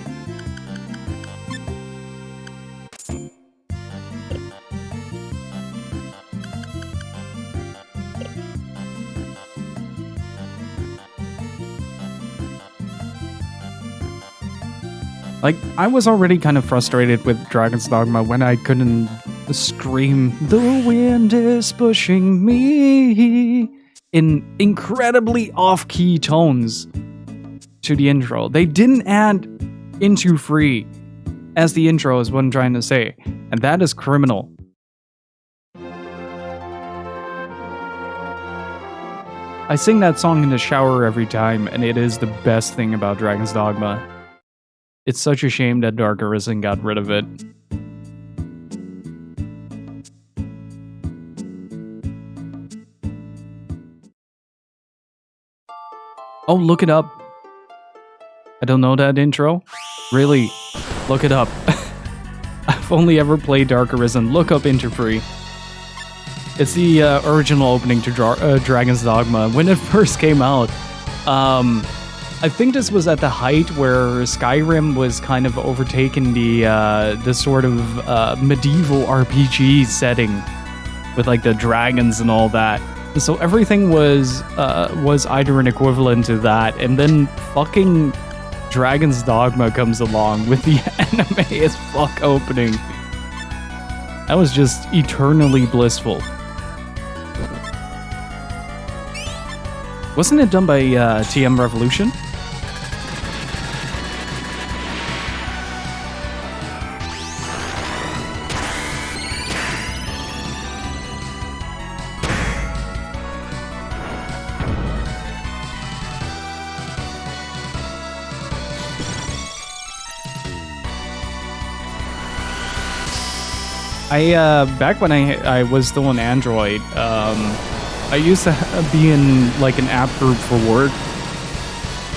Like, I was already kind of frustrated with Dragon's Dogma when I couldn't scream, "The wind is pushing me," in incredibly off-key tones to the intro. They didn't add Into Free as the intro is what I'm trying to say, and that is criminal. I sing that song in the shower every time, and it is the best thing about Dragon's Dogma. It's such a shame that Dark Arisen got rid of it. Oh, look it up. I don't know that intro. Really, look it up. I've only ever played Dark Arisen. Look up Into Free. It's the original opening to Dragon's Dogma. When it first came out, I think this was at the height where Skyrim was kind of overtaking the sort of medieval RPG setting with like the dragons and all that. And so everything was either an equivalent to that, and then fucking Dragon's Dogma comes along with the anime as fuck opening. That was just eternally blissful. Wasn't it done by TM Revolution? Back when I was still on Android, I used to be in like an app group for work,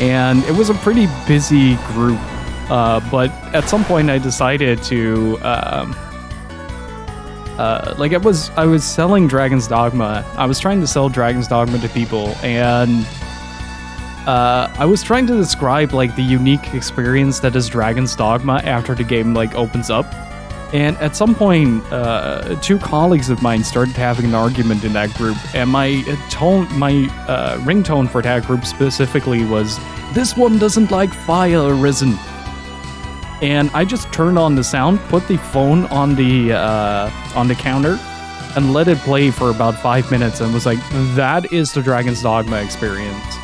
and it was a pretty busy group. But at some point, I decided to like I was selling Dragon's Dogma. I was trying to sell Dragon's Dogma to people, and I was trying to describe like the unique experience that is Dragon's Dogma after the game like opens up. And at some point, two colleagues of mine started having an argument in that group, and my ringtone for that group specifically was, "This one doesn't like Fire Arisen." And I just turned on the sound, put the phone on the counter, and let it play for about 5 minutes, and was like, "That is the Dragon's Dogma experience."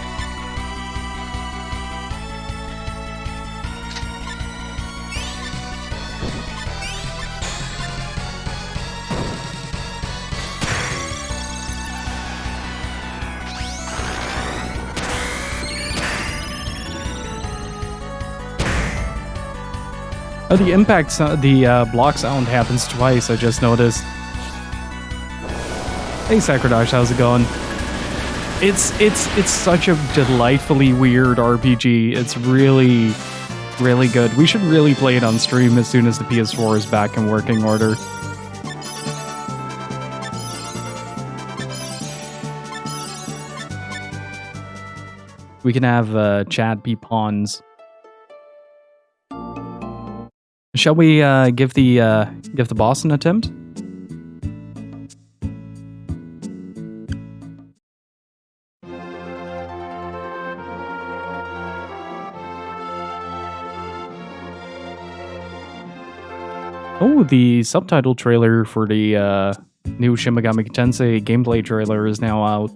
Oh, the impact sound, the block sound happens twice, I just noticed. Hey, Sakradash, how's it going? It's such a delightfully weird RPG. It's really, really good. We should really play it on stream as soon as the PS4 is back in working order. We can have Chad be pawns. Shall we give the boss an attempt? Oh, the subtitle trailer for the new Shin Megami Tensei gameplay trailer is now out.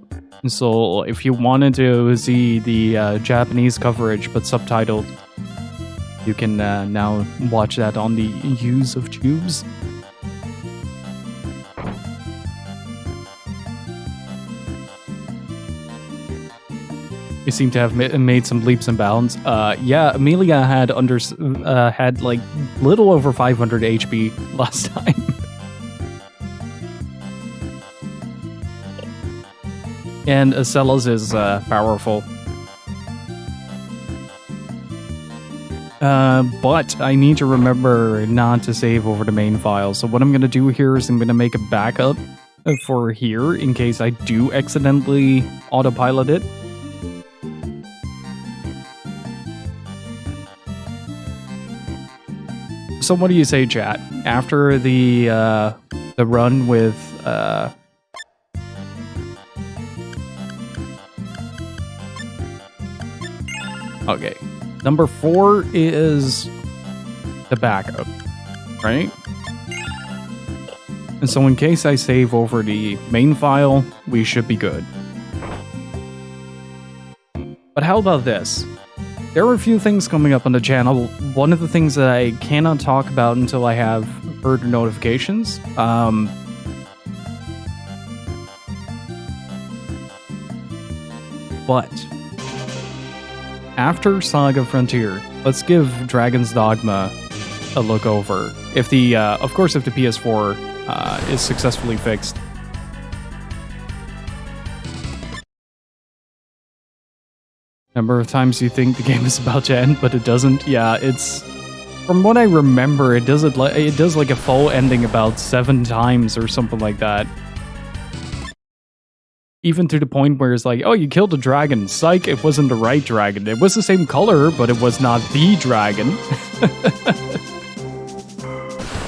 So if you wanted to see the Japanese coverage but subtitled, you can now watch that on the Use of Tubes. You seem to have made some leaps and bounds. Yeah, Amelia had had like little over 500 HP last time. And Acella's is powerful. But I need to remember not to save over the main file. So what I'm going to do here is I'm going to make a backup for here in case I do accidentally autopilot it. So what do you say, chat? After the run with okay. Number 4 is the backup, right? And so in case I save over the main file, we should be good. But how about this? There are a few things coming up on the channel. One of the things that I cannot talk about until I have further notifications. But after SaGa Frontier, let's give Dragon's Dogma a look over. If the, of course, if the PS4 is successfully fixed. Number of times you think the game is about to end, but it doesn't. Yeah, it's, from what I remember, it does like a full ending about 7 times or something like that. Even to the point where it's like, oh, you killed a dragon. Psych, it wasn't the right dragon. It was the same color, but it was not the dragon.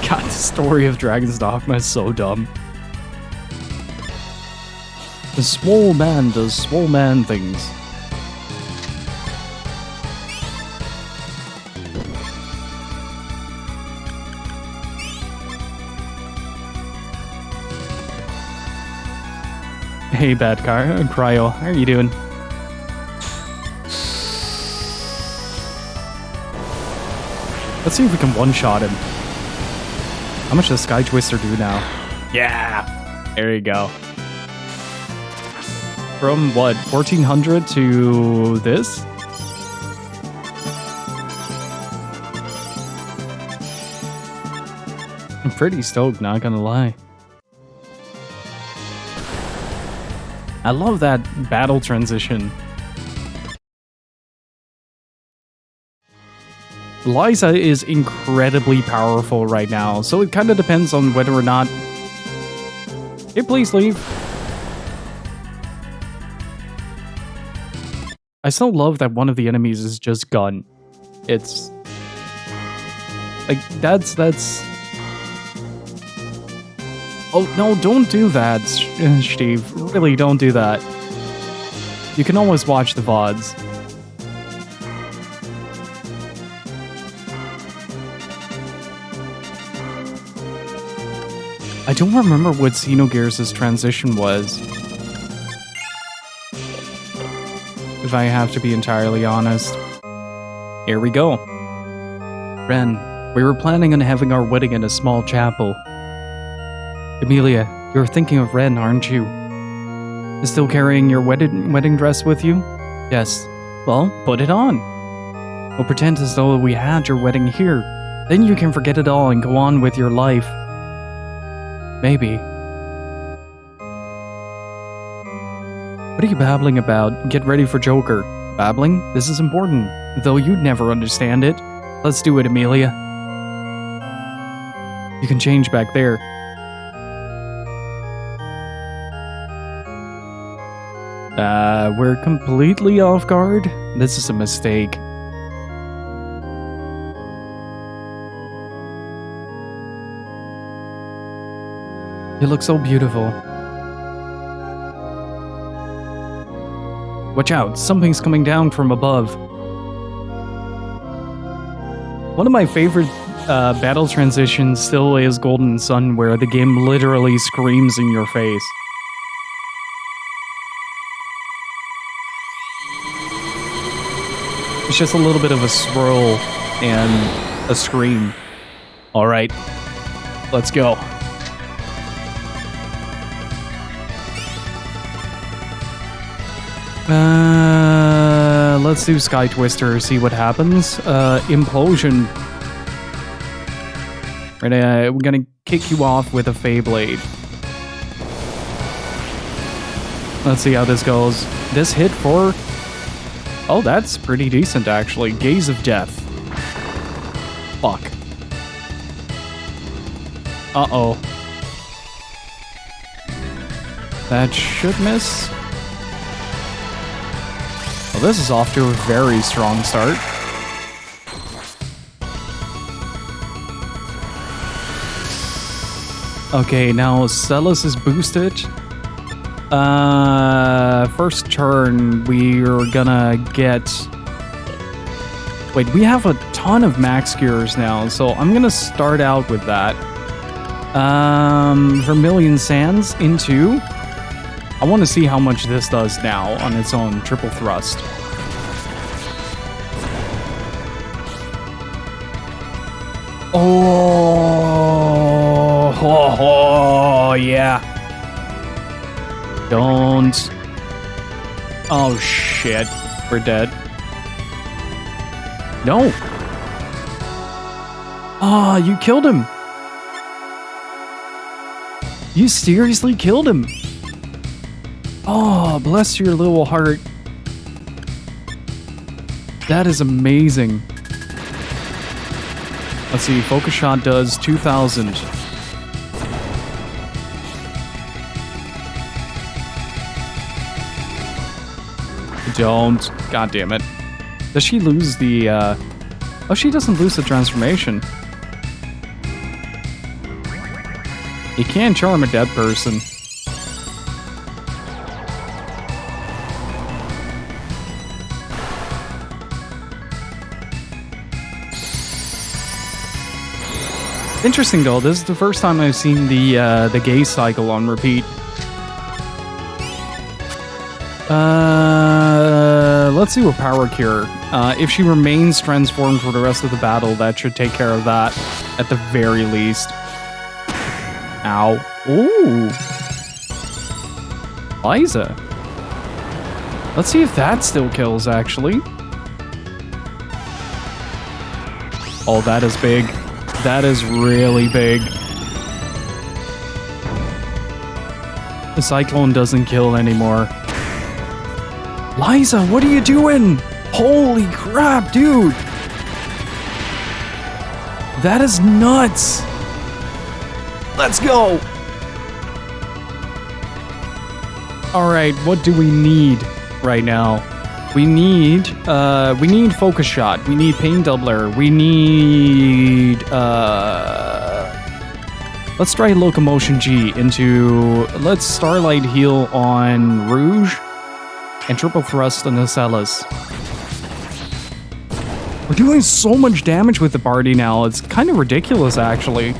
God, the story of Dragon's Dogma is so dumb. The swole man does swole man things. Hey, bad car, Cryo, how are you doing? Let's see if we can one-shot him. How much does Sky Twister do now? Yeah! There you go. From, what, 1400 to this? I'm pretty stoked, not gonna lie. I love that battle transition. Liza is incredibly powerful right now, so it kind of depends on whether or not... Hey, please leave. I still love that one of the enemies is just gun. It's... like, that's... Oh, no, don't do that, Steve. Really, don't do that. You can always watch the VODs. I don't remember what Xenogears' transition was. If I have to be entirely honest. Here we go. Ren, we were planning on having our wedding in a small chapel. Emilia, you're thinking of Ren, aren't you? Still carrying your wedding dress with you? Yes. Well, put it on. We'll pretend as though we had your wedding here. Then you can forget it all and go on with your life. Maybe. What are you babbling about? Get ready for Joker. Babbling? This is important. Though you'd never understand it. Let's do it, Emilia. You can change back there. We're completely off guard? This is a mistake. You look so beautiful. Watch out, something's coming down from above. One of my favorite battle transitions still is Golden Sun, where the game literally screams in your face. It's just a little bit of a swirl and a scream. Alright, let's go. Let's do Sky Twister, see what happens. Implosion. Right, we're gonna kick you off with a Feyblade. Let's see how this goes. This hit for... oh, that's pretty decent, actually. Gaze of Death. Fuck. Uh-oh. That should miss. Well, this is off to a very strong start. Okay, now Celis is boosted. First turn, we're gonna get... wait, we have a ton of max cures now, so I'm gonna start out with that. Vermilion Sands into... I want to see how much this does now on its own. Triple thrust. Oh, yeah. Don't. Oh, shit. We're dead. No. Ah, you killed him. You seriously killed him. Oh, bless your little heart. That is amazing. Let's see, Focus Shot does 2,000. Don't. God damn it. Does she lose the, Oh, she doesn't lose the transformation. You can't charm a dead person. Interesting though, this is the first time I've seen the gaze cycle on repeat. Let's do a power cure. If she remains transformed for the rest of the battle, that should take care of that at the very least. Ow. Ooh. Liza. Let's see if that still kills, actually. Oh, that is big. That is really big. The Cyclone doesn't kill anymore. Liza, what are you doing? Holy crap, dude! That is nuts! Let's go! Alright, what do we need right now? We need Focus Shot. We need Pain Doubler. We need, let's try Locomotion G into, let's Starlight Heal on Rouge and Triple Thrust on Nacelles. We're doing so much damage with the party now. It's kind of ridiculous, actually.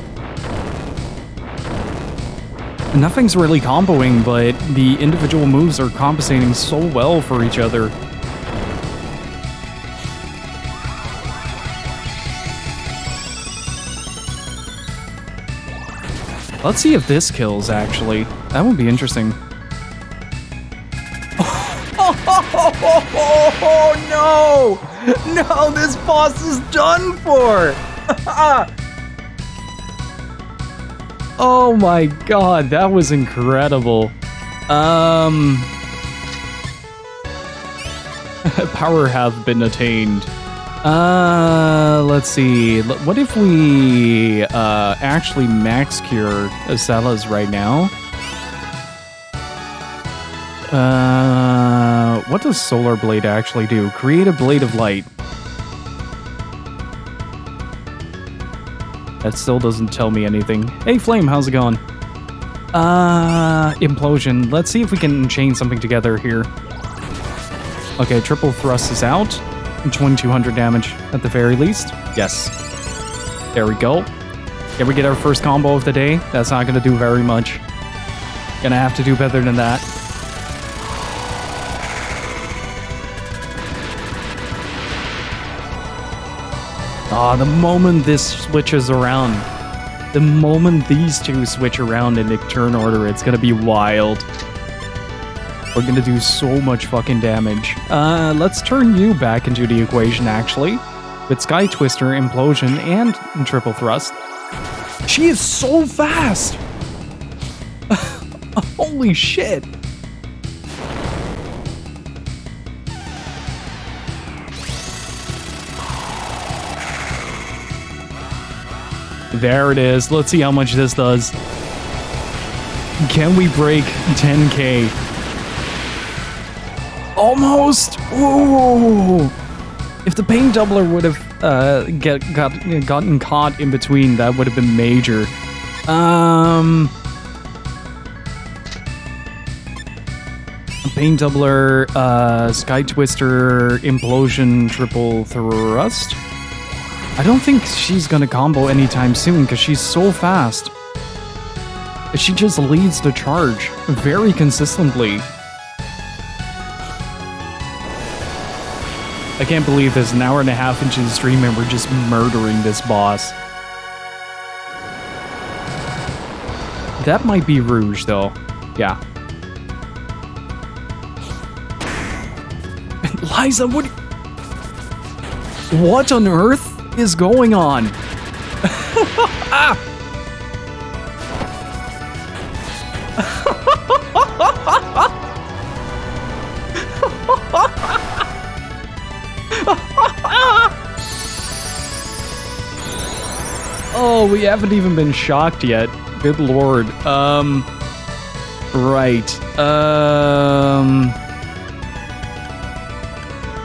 Nothing's really comboing, but the individual moves are compensating so well for each other. Let's see if this kills, actually. That would be interesting. Oh, no! No, this boss is done for! Oh my god, that was incredible. Power have been attained. Let's see. What if we actually max cure Acelas right now? What does Solar Blade actually do? Create a Blade of Light. That still doesn't tell me anything. Hey Flame, how's it going? Implosion. Let's see if we can chain something together here. Okay, Triple Thrust is out. 2200 damage at the very least. Yes. There we go. Can we get our first combo of the day? That's not gonna do very much. Gonna have to do better than that. Ah, the moment this switches around, the moment these two switch around in the turn order, it's gonna be wild. We're gonna do so much fucking damage. Let's turn you back into the equation, actually. With Sky Twister, Implosion, and Triple Thrust. She is so fast! Holy shit! There it is. Let's see how much this does. Can we break 10k? Almost! Ooh! If the Pain Doubler would have gotten caught in between, that would have been major. Pain Doubler, Sky Twister, Implosion, Triple Thrust. I don't think she's gonna combo anytime soon because she's so fast. She just leads the charge very consistently. I can't believe this, an hour and a half into the stream and we're just murdering this boss. That might be Rouge though. Yeah. Liza, what on earth is going on? Ah! Oh, we haven't even been shocked yet. Good lord. Right.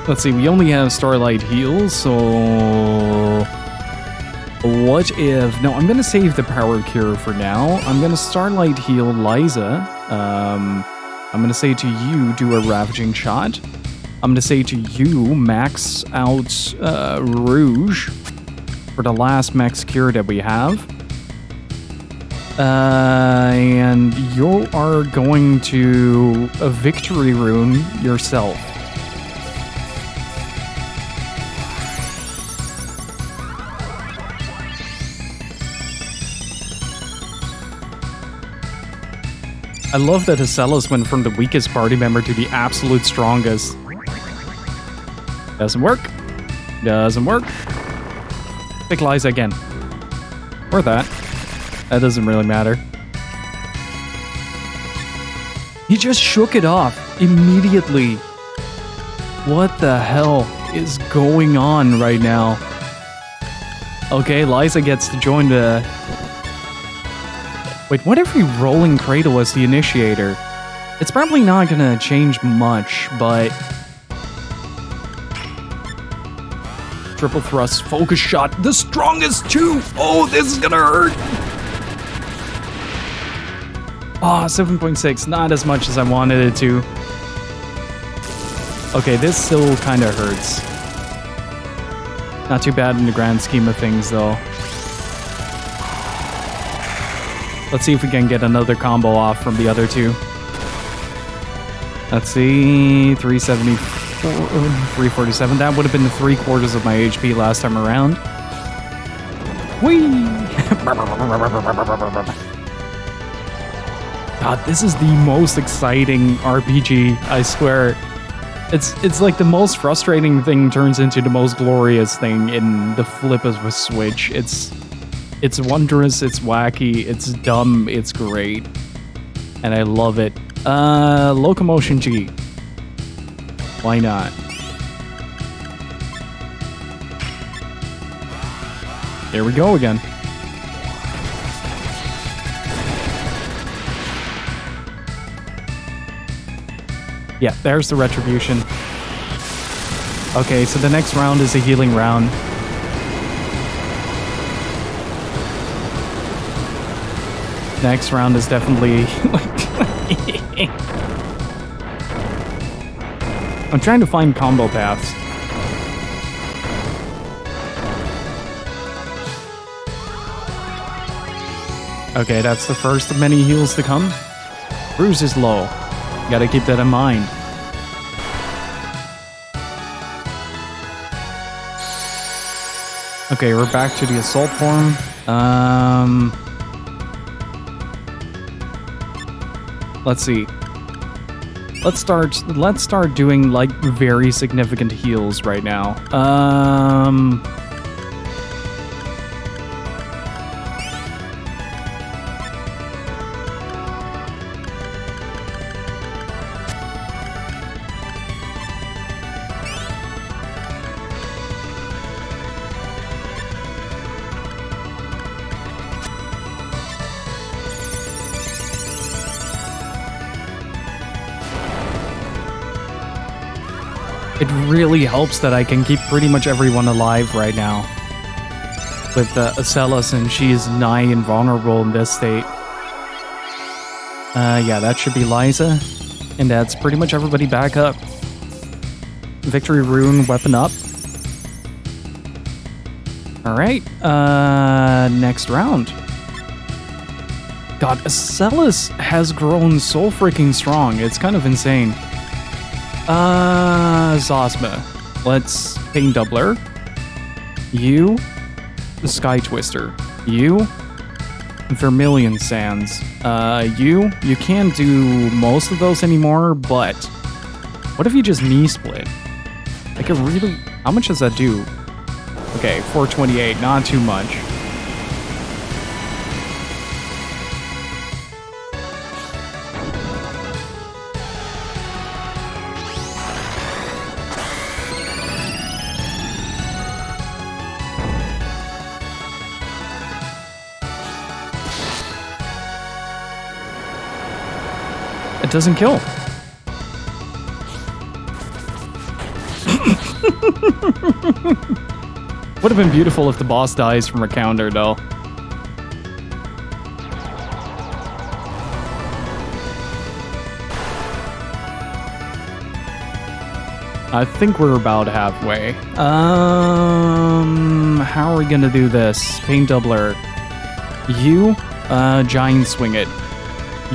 Let's see, we only have Starlight Heal, so... What if... No, I'm gonna save the Power Cure for now. I'm gonna Starlight Heal Liza. I'm gonna say to you, do a Ravaging Shot. I'm gonna say to you, max out Rouge for the last max cure that we have. And you are going to a Victory Rune yourself. I love that Acellas went from the weakest party member to the absolute strongest. Doesn't work. Doesn't work. Pick Liza again. Or that. That doesn't really matter. He just shook it off immediately. What the hell is going on right now? Okay, Liza gets to join the... Wait, what if we rolling Cradle as the initiator? It's probably not gonna change much, but... Triple thrust, focus shot, the strongest two! Oh, this is gonna hurt! Ah, 7.6, not as much as I wanted it to. Okay, this still kinda hurts. Not too bad in the grand scheme of things, though. Let's see if we can get another combo off from the other two. Let's see, 374, 347. That would have been the 3/4 of my HP last time around. Whee! God, this is the most exciting RPG, I swear. It's like the most frustrating thing turns into the most glorious thing in the flip of a switch. It's wondrous, it's wacky, it's dumb, it's great. And I love it. Locomotion G. Why not? There we go again. Yeah, there's the retribution. Okay, so the next round is a healing round. Next round is definitely... I'm trying to find combo paths. Okay, that's the first of many heals to come. Bruise is low. Gotta keep that in mind. Okay, we're back to the assault form. Let's see. Let's start doing like very significant heals right now. It really helps that I can keep pretty much everyone alive right now. With Acellas, and she is nigh invulnerable in this state. Yeah, that should be Liza. And that's pretty much everybody back up. Victory Rune, weapon up. Alright, next round. God, Celis has grown so freaking strong. It's kind of insane. Zosma. Let's Pain Doubler. You. The Sky Twister. You. Vermilion Sands. You can't do most of those anymore, but what if you just knee split? Like, how much does that do? Okay, 428, not too much. It doesn't kill. Would have been beautiful if the boss dies from a counter, though. I think we're about halfway. How are we gonna do this? Pain Doubler. You, Giant Swing it.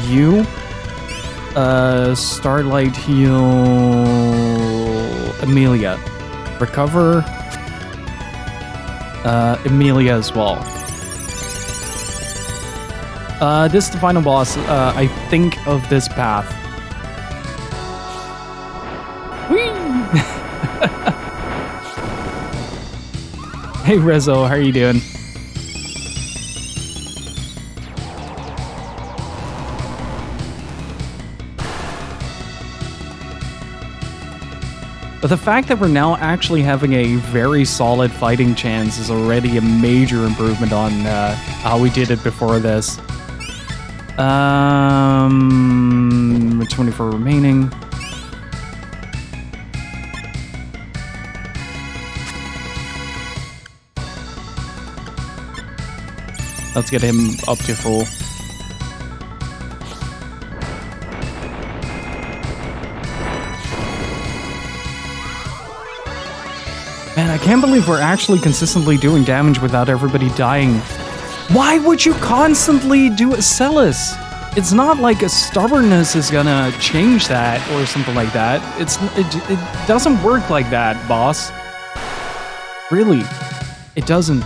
You, Starlight Heal Amelia. Recover Amelia as well. This is the final boss, I think, of this path. Whee! Hey Rezo, how are you doing? But the fact that we're now actually having a very solid fighting chance is already a major improvement on how we did it before this. 24 remaining. Let's get him up to full. Man, I can't believe we're actually consistently doing damage without everybody dying. Why would you constantly do a Celis? It's not like a stubbornness is gonna change that or something like that. It doesn't work like that, boss. Really, it doesn't.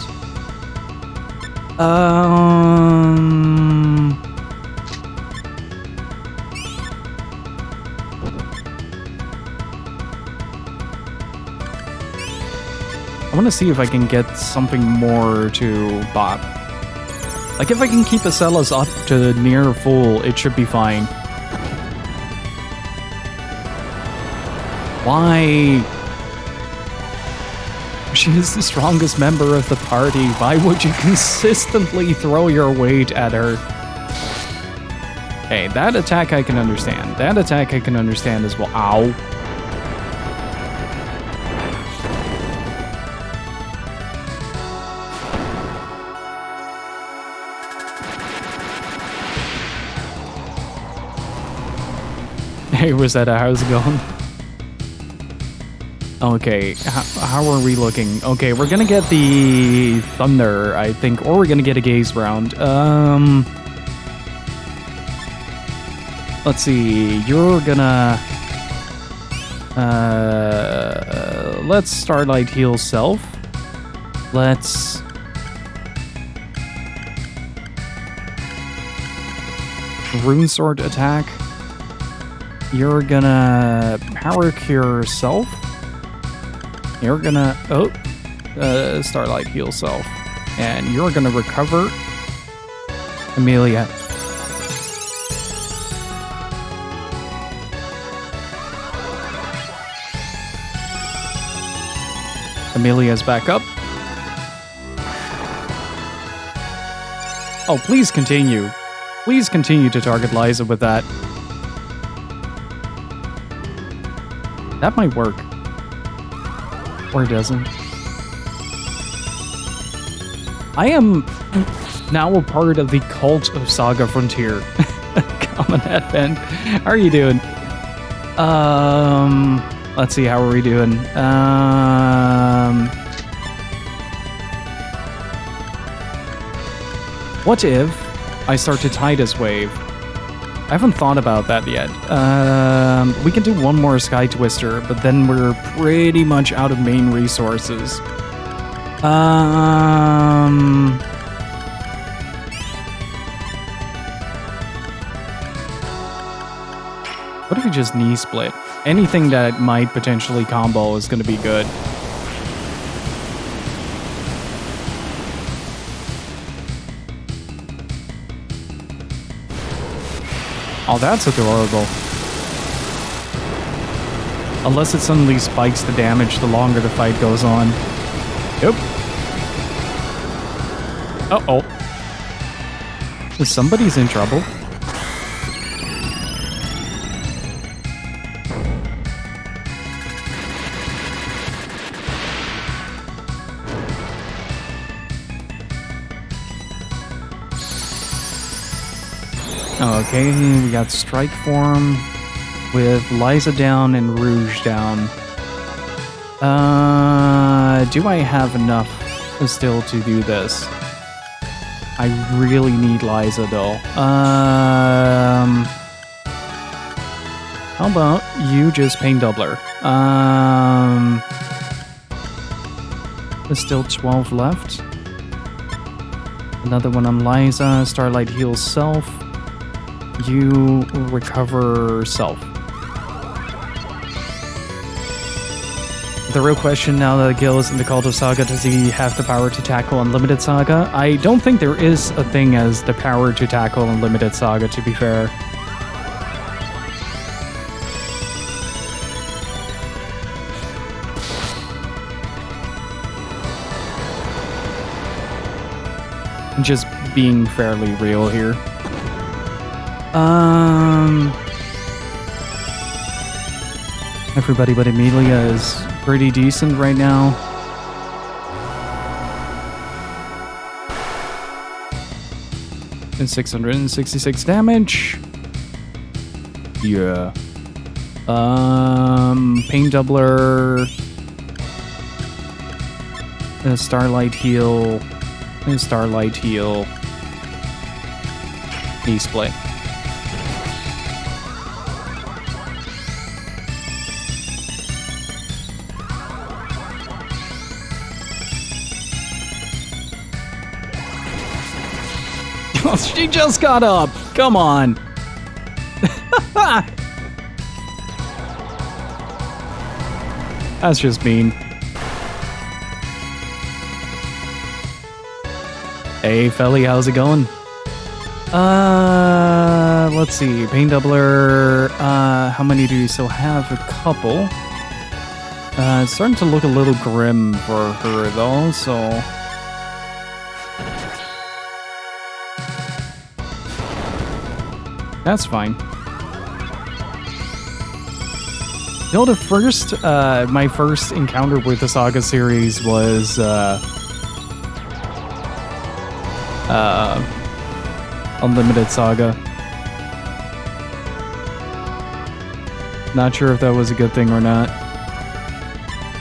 I want to see if I can get something more to bot. Like, if I can keep the Celis up to near full, it should be fine. Why? She is the strongest member of the party. Why would you consistently throw your weight at her? Hey, that attack I can understand. That attack I can understand as well. Ow. Hey, Rosetta, how's it going? Okay, how are we looking? Okay, we're gonna get the Thunder, I think, or we're gonna get a Gaze round. Let's see, you're gonna... let's Starlight Heal Self. Let's... Rune Sword attack. You're gonna Power Cure Self. You're gonna... Oh. Starlight Heal Self. And you're gonna recover Amelia. Amelia's back up. Oh, please continue. Please continue to target Liza with that. That might work. Or it doesn't. I am now a part of the cult of SaGa Frontier. Common Advent. How are you doing? Let's see, how are we doing? What if I start to Tidus Wave? I haven't thought about that yet. We can do one more Sky Twister, but then we're pretty much out of main resources. What if we just knee split? Anything that might potentially combo is going to be good. Oh, that's adorable. Unless it suddenly spikes the damage the longer the fight goes on. Yep. Uh-oh. Somebody's in trouble. Okay, we got Strike Form with Liza down and Rouge down. Do I have enough still to do this? I really need Liza though. How about you just Pain Doubler? There's still 12 left. Another one on Liza. Starlight heals self. You recover self. The real question now that Gil is in the Cult of Saga, does he have the power to tackle Unlimited Saga? I don't think there is a thing as the power to tackle Unlimited Saga, to be fair. Just being fairly real here. Everybody but Emilia is pretty decent right now. And 666 damage. Yeah. Pain Doubler. Starlight heal. Starlight heal. Knee split. She just got up. Come on. That's just mean. Hey, Felly, how's it going? Let's see. Pain Doubler. How many do you still have? A couple. It's starting to look a little grim for her, though, so... That's fine. You know, the first, my first encounter with the Saga series was, Unlimited Saga. Not sure if that was a good thing or not.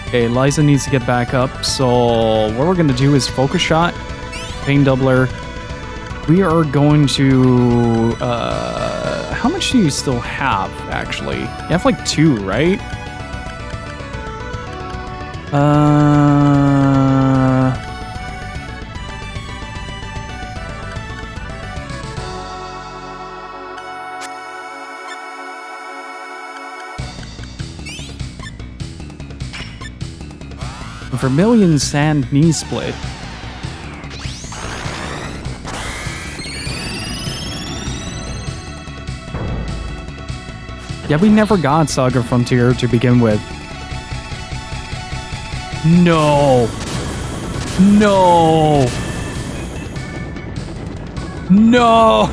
Okay, Liza needs to get back up, so what we're gonna do is Focus Shot, Pain Doubler. We are going to, how much do you still have, actually? You have like 2, right? Vermilion Sand Knee Split. Yeah, we never got SaGa Frontier to begin with. No! No! No!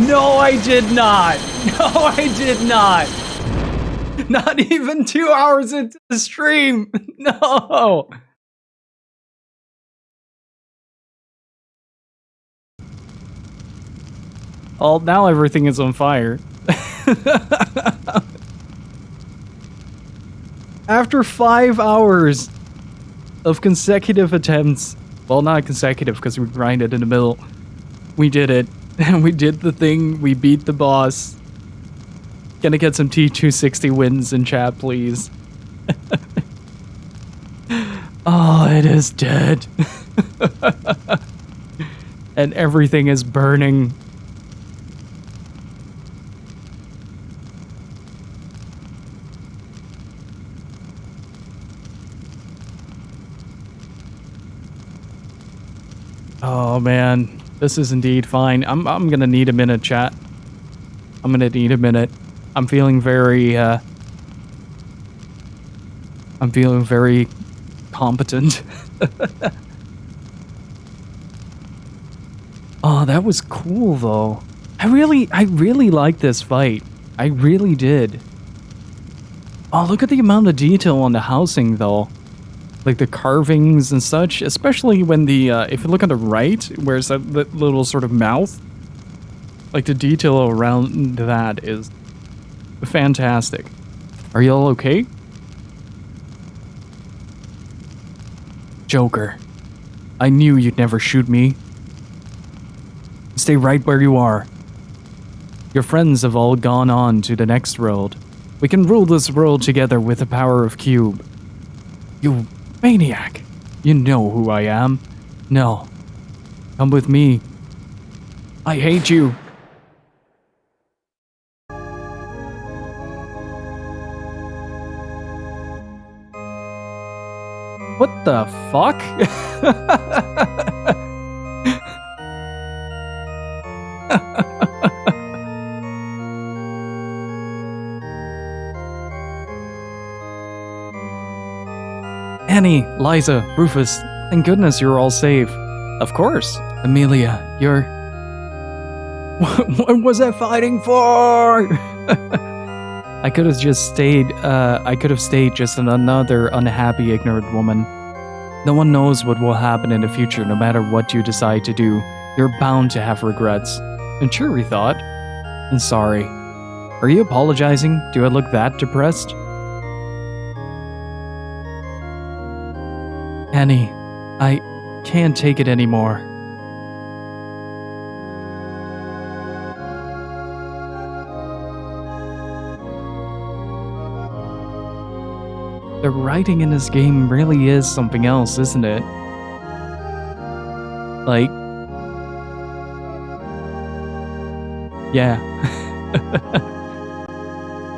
No, I did not! No, I did not! Not even 2 hours into the stream! No! Oh, now everything is on fire. After 5 hours of consecutive attempts Well, not consecutive because we grinded in the middle. We did it. We did the thing. We beat the boss. Gonna get some T260 wins in chat, please. Oh, it is dead. And everything is burning. Oh man, this is indeed fine. I'm gonna need a minute, chat. I'm gonna need a minute. I'm feeling very competent. Oh, that was cool though. I really like this fight. I really did. Oh, look at the amount of detail on the housing though. Like the carvings and such, especially when the, if you look on the right, where's that little sort of mouth? Like the detail around that is fantastic. Are y'all okay? Joker, I knew you'd never shoot me. Stay right where you are. Your friends have all gone on to the next world. We can rule this world together with the power of Cube. You maniac! You know who I am. No. Come with me. I hate you. What the fuck? Annie, Liza, Rufus, thank goodness you're all safe. Of course. Amelia, you're... What was I fighting for? I could have just stayed, just another unhappy, ignorant woman. No one knows what will happen in the future, no matter what you decide to do. You're bound to have regrets. And sure, we thought. And sorry. Are you apologizing? Do I look that depressed? Annie, I can't take it anymore. The writing in this game really is something else, isn't it? Like... yeah.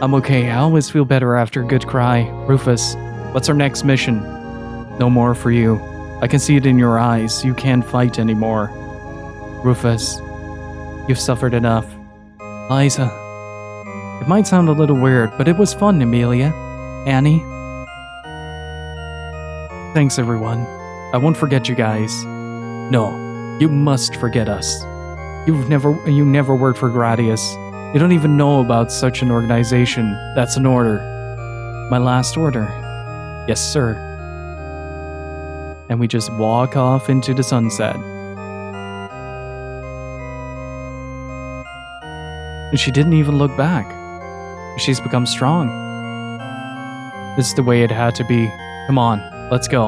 I'm okay, I always feel better after a good cry. Rufus, what's our next mission? No more for you. I can see it in your eyes. You can't fight anymore. Rufus, you've suffered enough. Liza, it might sound a little weird, but it was fun, Amelia. Annie? Thanks, everyone. I won't forget you guys. No, you must forget us. You never worked for Gradius. You don't even know about such an organization. That's an order. My last order. Yes, sir. And we just walk off into the sunset. And she didn't even look back. She's become strong. This is the way it had to be. Come on, let's go.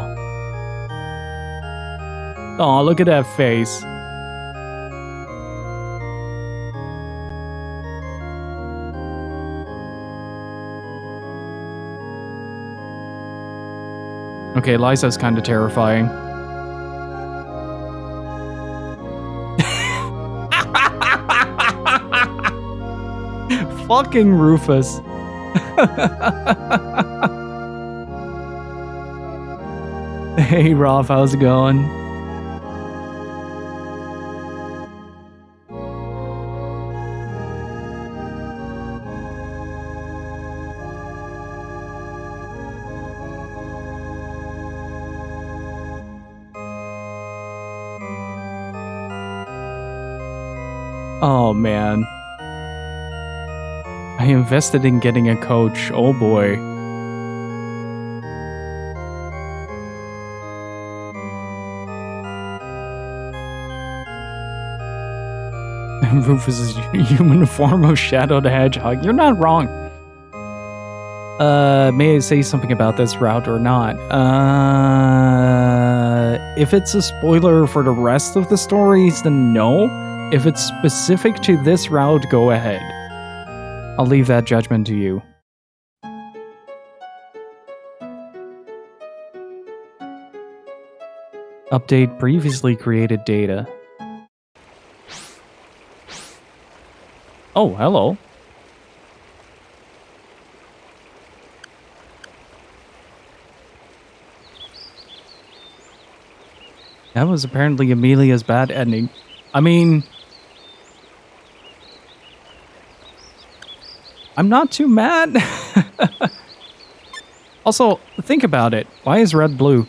Aw, look at that face. Okay, Liza's kind of terrifying. Fucking Rufus. Hey, Rolf, how's it going? Oh man. I invested in getting a coach. Oh boy. Rufus is human form of Shadow the Hedgehog. You're not wrong. May I say something about this route or not? if it's a spoiler for the rest of the stories, then no. If it's specific to this route, go ahead. I'll leave that judgment to you. Update previously created data. Oh, hello. That was apparently Amelia's bad ending. I mean, I'm not too mad. Also, think about it. Why is red blue?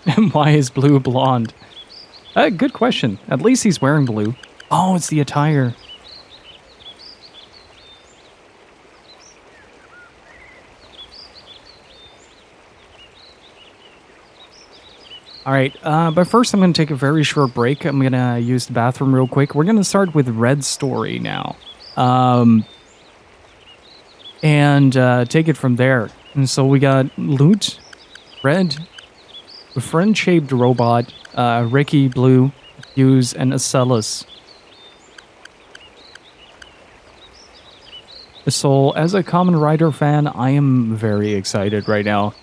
And why is blue blonde? Good question. At least he's wearing blue. Oh, it's the attire. Alright, but first I'm going to take a very short break. I'm going to use the bathroom real quick. We're going to start with Red's story now. And take it from there. And so we got Loot, Red, a friend-shaped robot, Ricky, Blue, Hughes, and Acellus. So, as a Kamen Rider fan, I am very excited right now.